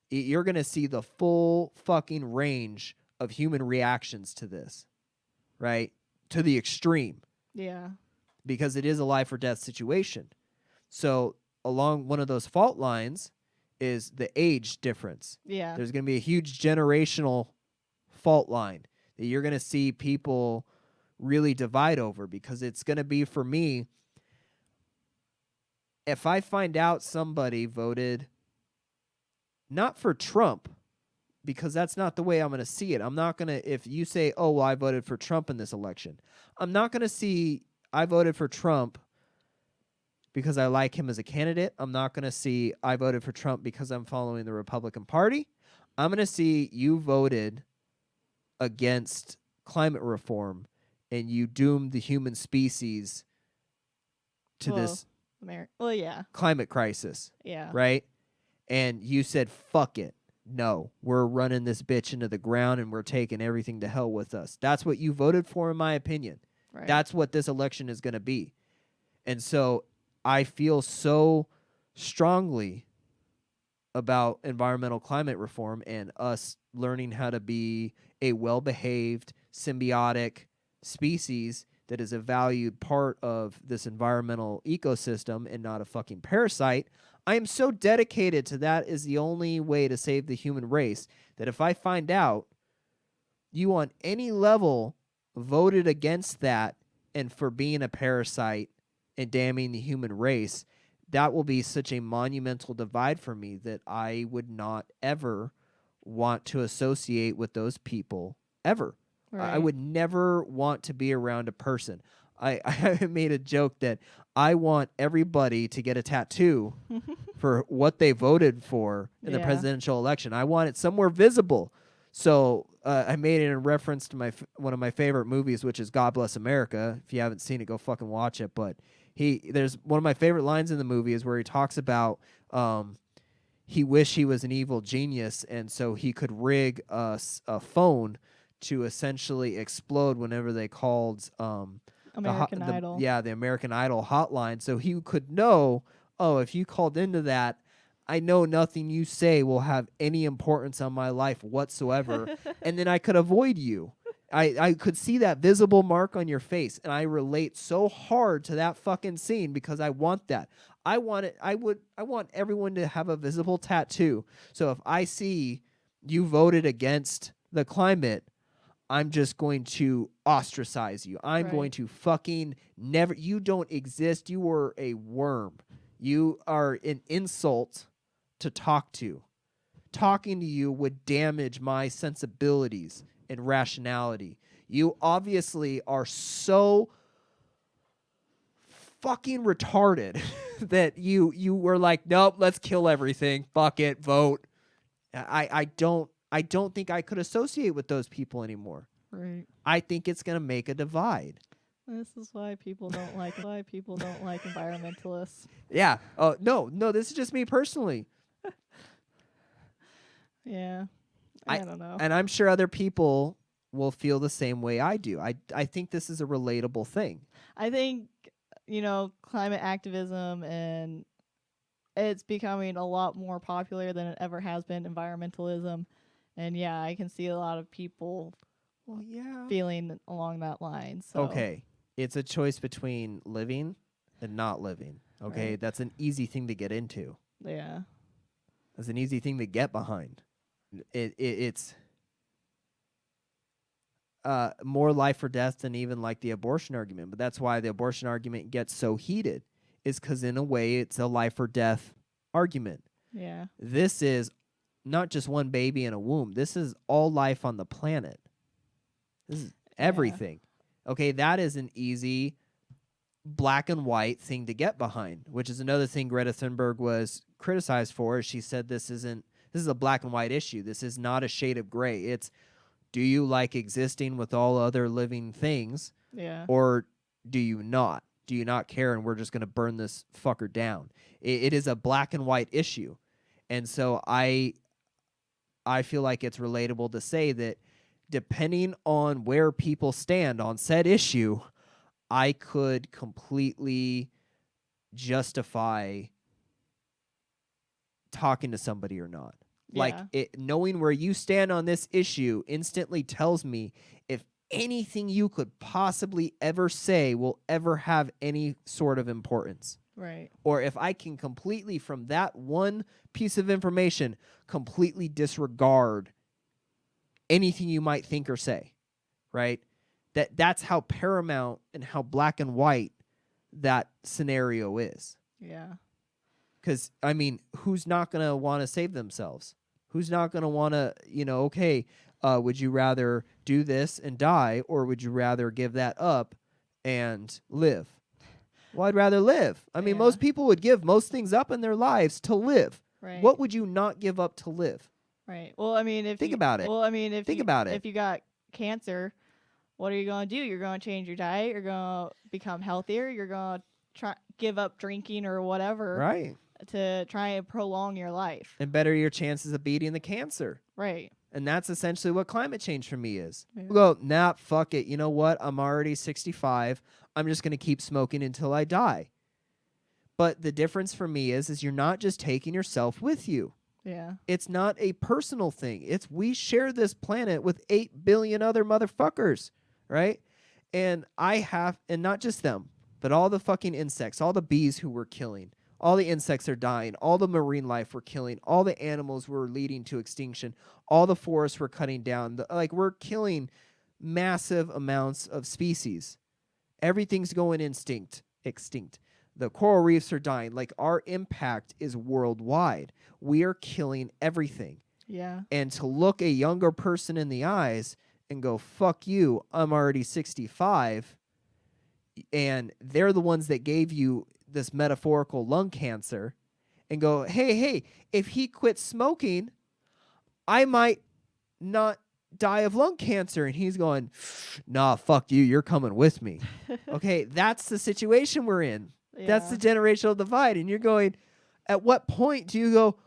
You're going to see the full fucking range of human reactions to this, right? To the extreme. Yeah. Because it is a life or death situation. So along one of those fault lines is the age difference. Yeah. There's going to be a huge generational fault line that you're going to see people really divide over, because it's going to be, for me, if I find out somebody voted not for Trump, because that's not the way I'm going to see it. I'm not going to, if you say, oh, well, I voted for Trump in this election, I'm not going to see I voted for Trump because I like him as a candidate. I'm not going to see I voted for Trump because I'm following the Republican Party. I'm going to see you voted against climate reform and you doomed the human species to this Well, yeah. climate crisis, Yeah. right? And you said, fuck it. No, we're running this bitch into the ground and we're taking everything to hell with us. That's what you voted for, in my opinion. Right. That's what this election is going to be. And so I feel so strongly about environmental climate reform and us learning how to be a well-behaved, symbiotic species that is a valued part of this environmental ecosystem and not a fucking parasite. I am so dedicated to that is the only way to save the human race, that if I find out you on any level voted against that and for being a parasite and damning the human race, that will be such a monumental divide for me that I would not ever want to associate with those people ever. Right. I would never want to be around a person. I made a joke that I want everybody to get a tattoo for what they voted for in the presidential election. I want it somewhere visible. So I made it in reference to one of my favorite movies, which is God Bless America. If you haven't seen it, go fucking watch it. But there's one of my favorite lines in the movie is where he talks about he wished he was an evil genius, and so he could rig a phone to essentially explode whenever they called American Idol. The American Idol hotline. So he could know, oh, if you called into that, I know nothing you say will have any importance on my life whatsoever, and then I could avoid you. I could see that visible mark on your face, and I relate so hard to that fucking scene because I want that. I want it. I want everyone to have a visible tattoo. So if I see you voted against the climate, I'm just going to ostracize you. I'm going to fucking never. You don't exist. You were a worm. You are an insult to talk to. Talking to you would damage my sensibilities and rationality. You obviously are so fucking retarded that you were like, nope, let's kill everything. Fuck it, vote. I don't think I could associate with those people anymore. Right. I think it's gonna make a divide. This is why people don't like environmentalists. Yeah. Oh no, this is just me personally. Yeah. I don't know. And I'm sure other people will feel the same way I do. I think this is a relatable thing. I think, climate activism, and it's becoming a lot more popular than it ever has been, environmentalism. And yeah, I can see a lot of people feeling along that line. So. Okay. It's a choice between living and not living. Okay. Right. That's an easy thing to get into. Yeah. That's an easy thing to get behind. It's more life or death than even like the abortion argument. But that's why the abortion argument gets so heated, is because in a way it's a life or death argument. Yeah. This is not just one baby in a womb. This is all life on the planet. This is everything. Okay, that is an easy black and white thing to get behind, which is another thing Greta Thunberg was criticized for. She said this is a black and white issue. This is not a shade of gray. It's, do you like existing with all other living things? Yeah. Or do you not? Do you not care and we're just going to burn this fucker down? It is a black and white issue. And so I feel like it's relatable to say that depending on where people stand on said issue, I could completely justify talking to somebody or not. Like, knowing where you stand on this issue instantly tells me if anything you could possibly ever say will ever have any sort of importance. Right. Or if I can completely, from that one piece of information, completely disregard anything you might think or say, right? That's how paramount and how black and white that scenario is. Yeah. Because, I mean, who's not going to want to save themselves? Who's not going to want to, okay, would you rather do this and die, or would you rather give that up and live? Well, I'd rather live. I mean, Yeah. most people would give most things up in their lives to live. Right. What would you not give up to live? Right. Well, I mean, Think about it. Well, I mean, if Think you, about it. if you got cancer, what are you going to do? You're going to change your diet. You're going to become healthier. You're going to try give up drinking or whatever, Right. to try and prolong your life. And better your chances of beating the cancer. Right. And that's essentially what climate change for me is. Yeah. We go, nah, fuck it. You know what? I'm already 65. I'm just going to keep smoking until I die. But the difference for me is you're not just taking yourself with you. Yeah. It's not a personal thing. It's we share this planet with 8 billion other motherfuckers, right? And and not just them, but all the fucking insects, all the bees who we're killing, all the insects are dying, all the marine life we're killing, all the animals we're leading to extinction, all the forests we're cutting down. We're killing massive amounts of species. Everything's going extinct. The coral reefs are dying. Like, our impact is worldwide. We are killing everything. Yeah. And to look a younger person in the eyes and go, fuck you, I'm already 65, and they're the ones that gave you this metaphorical lung cancer, and go, hey, if he quits smoking, I might not die of lung cancer. And he's going, nah, fuck you, you're coming with me. Okay, that's the situation we're in. Yeah. That's the generational divide. And you're going, at what point do you go,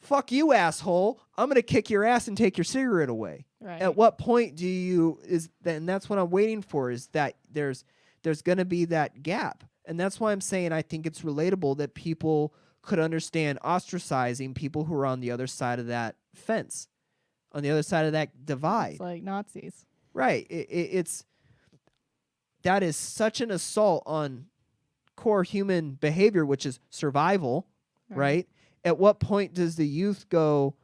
fuck you, asshole, I'm going to kick your ass and take your cigarette away? Right. At what point do you, and that's what I'm waiting for, is that there's going to be that gap. And that's why I'm saying I think it's relatable that people could understand ostracizing people who are on the other side of that fence, on the other side of that divide. It's like Nazis. Right. That is such an assault on core human behavior, which is survival, right? At what point does the youth go,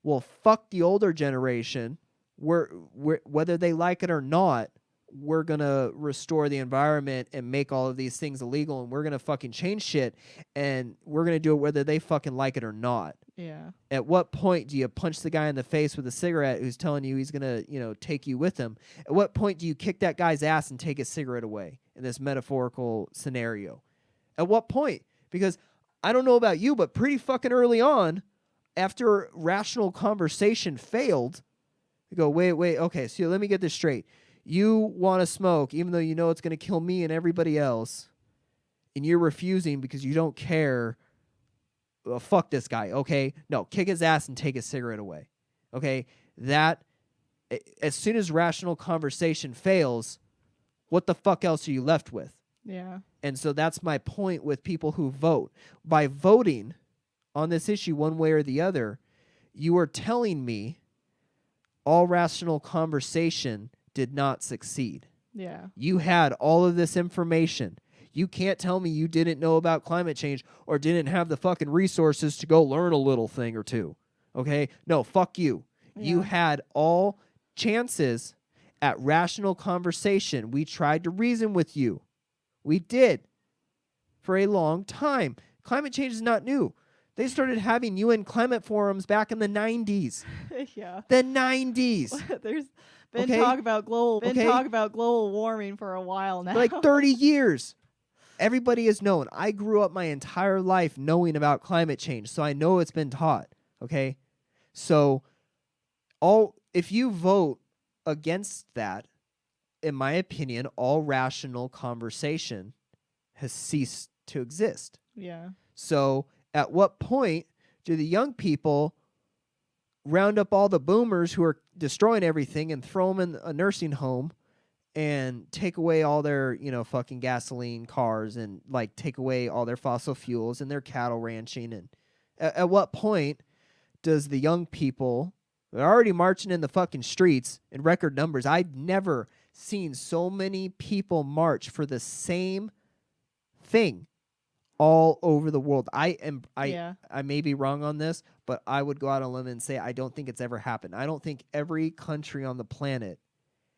well, fuck the older generation, we're whether they like it or not, we're going to restore the environment and make all of these things illegal, and we're going to fucking change shit, and we're going to do it whether they fucking like it or not. Yeah. At what point do you punch the guy in the face with a cigarette who's telling you he's going to, take you with him? At what point do you kick that guy's ass and take his cigarette away in this metaphorical scenario? At what point? Because I don't know about you, but pretty fucking early on, after rational conversation failed, you go, wait, okay, so let me get this straight. You want to smoke even though you know it's going to kill me and everybody else, and you're refusing because you don't care. Well, fuck this guy, okay? No, kick his ass and take his cigarette away, okay? That, as soon as rational conversation fails, what the fuck else are you left with? Yeah. And so that's my point with people who vote. By voting on this issue one way or the other, you are telling me all rational conversation did not succeed. Yeah. You had all of this information. You can't tell me you didn't know about climate change or didn't have the fucking resources to go learn a little thing or two. Okay? No, fuck you. Yeah. You had all chances at rational conversation. We tried to reason with you. We did for a long time. Climate change is not new. They started having UN climate forums back in the 90s. Yeah. The 90s. There's been Okay? talk about global warming for a while now. For like 30 years. Everybody has known. I grew up my entire life knowing about climate change, so I know it's been taught. Okay? So if you vote against that, in my opinion, all rational conversation has ceased to exist. Yeah. So at what point do the young people round up all the boomers who are destroying everything and throw them in a nursing home and take away all their, fucking gasoline cars and like take away all their fossil fuels and their cattle ranching? And at what point does the young people, they're already marching in the fucking streets in record numbers. I've never seen so many people march for the same thing all over the world. I Yeah. may be wrong on this, but I would go out on a limb and say I don't think it's ever happened. I don't think every country on the planet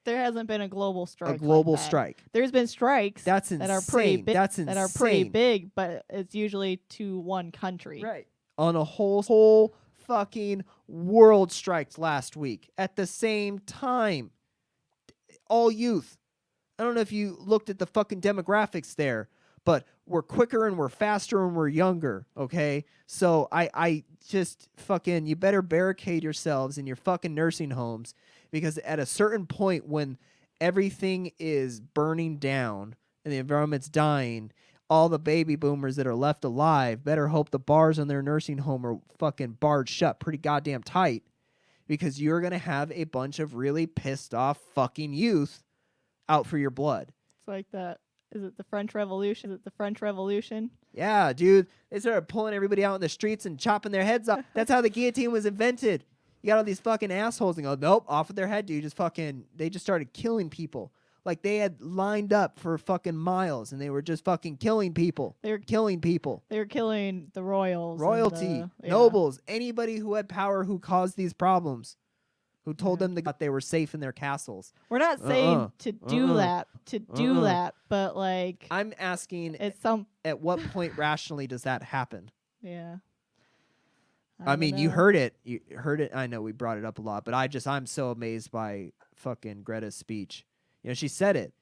There hasn't been a global strike. a global like that. strike. There's been strikes That's insane. that are pretty big. That's insane. That are pretty big, but it's usually to one country. Right. On a whole fucking world strikes last week at the same time. All youth. I don't know if you looked at the fucking demographics there, but we're quicker and we're faster and we're younger, okay? So I just fucking, you better barricade yourselves in your fucking nursing homes, because at a certain point when everything is burning down and the environment's dying, all the baby boomers that are left alive better hope the bars on their nursing home are fucking barred shut pretty goddamn tight, because you're going to have a bunch of really pissed off fucking youth out for your blood. It's like that. Is it the French Revolution? Is it the French Revolution? Yeah, dude. They started pulling everybody out in the streets and chopping their heads off. That's how the guillotine was invented. You got all these fucking assholes and go, nope, off with their head, dude. They just started killing people. Like they had lined up for fucking miles and they were just fucking killing people. They were killing people. They were killing the royals. Royalty, nobles, anybody who had power who caused these problems. Who told them that they were safe in their castles. We're not saying to do that, but like I'm asking at what point rationally does that happen? Yeah. I mean, you heard it. You heard it. I know we brought it up a lot, but I'm so amazed by fucking Greta's speech. You know, she said it.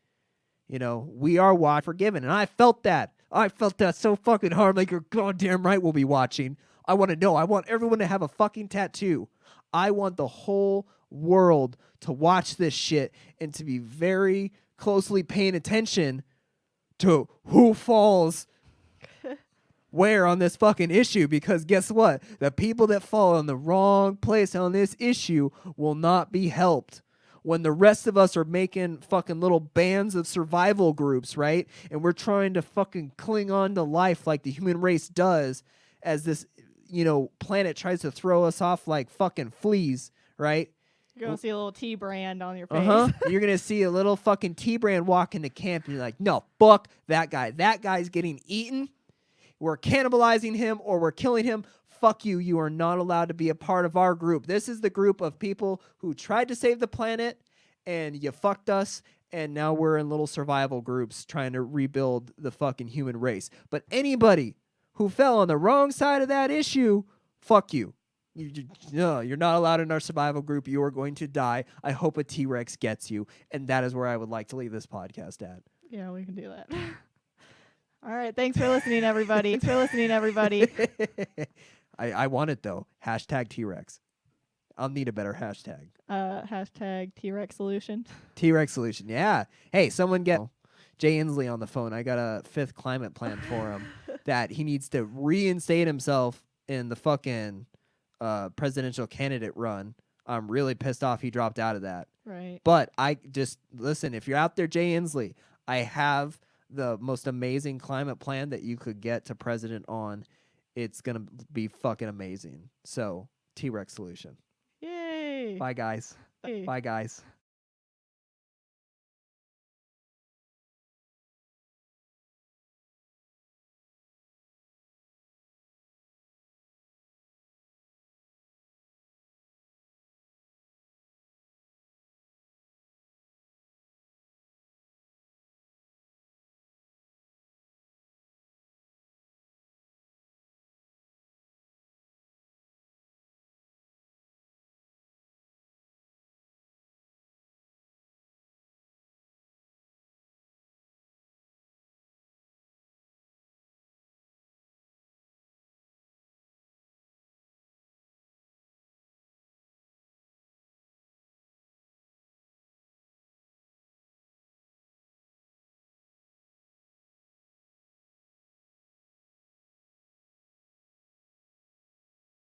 You know, we are forgiven, and I felt that. I felt that so fucking hard. Like, you're goddamn right we'll be watching. I want to know. I want everyone to have a fucking tattoo. I want the whole world to watch this shit and to be very closely paying attention to who falls where on this fucking issue, because guess what? The people that fall in the wrong place on this issue will not be helped. When the rest of us are making fucking little bands of survival groups, right? And we're trying to fucking cling on to life like the human race does as this, planet tries to throw us off like fucking fleas, right? You're going to see a little T brand on your face. You're going to see a little fucking T brand walk into camp and you're like, no, fuck that guy. That guy's getting eaten. We're cannibalizing him or we're killing him. Fuck you. You are not allowed to be a part of our group. This is the group of people who tried to save the planet and you fucked us. And now we're in little survival groups trying to rebuild the fucking human race. But anybody who fell on the wrong side of that issue, fuck you. No, you're not allowed in our survival group. You are going to die. I hope a T-Rex gets you. And that is where I would like to leave this podcast at. Yeah, we can do that. All right. Thanks for listening, everybody. I want it, though. Hashtag T-Rex. I'll need a better hashtag. Hashtag TRex solution. TRex solution, yeah. Hey, someone get Jay Inslee on the phone. I got a 5th climate plan for him that he needs to reinstate himself in the fucking presidential candidate run. I'm really pissed off he dropped out of that. Right. But I just, listen, if you're out there, Jay Inslee, I have the most amazing climate plan that you could get to president on. It's going to be fucking amazing. So, T-Rex solution. Yay. Bye, guys. Hey. Bye, guys.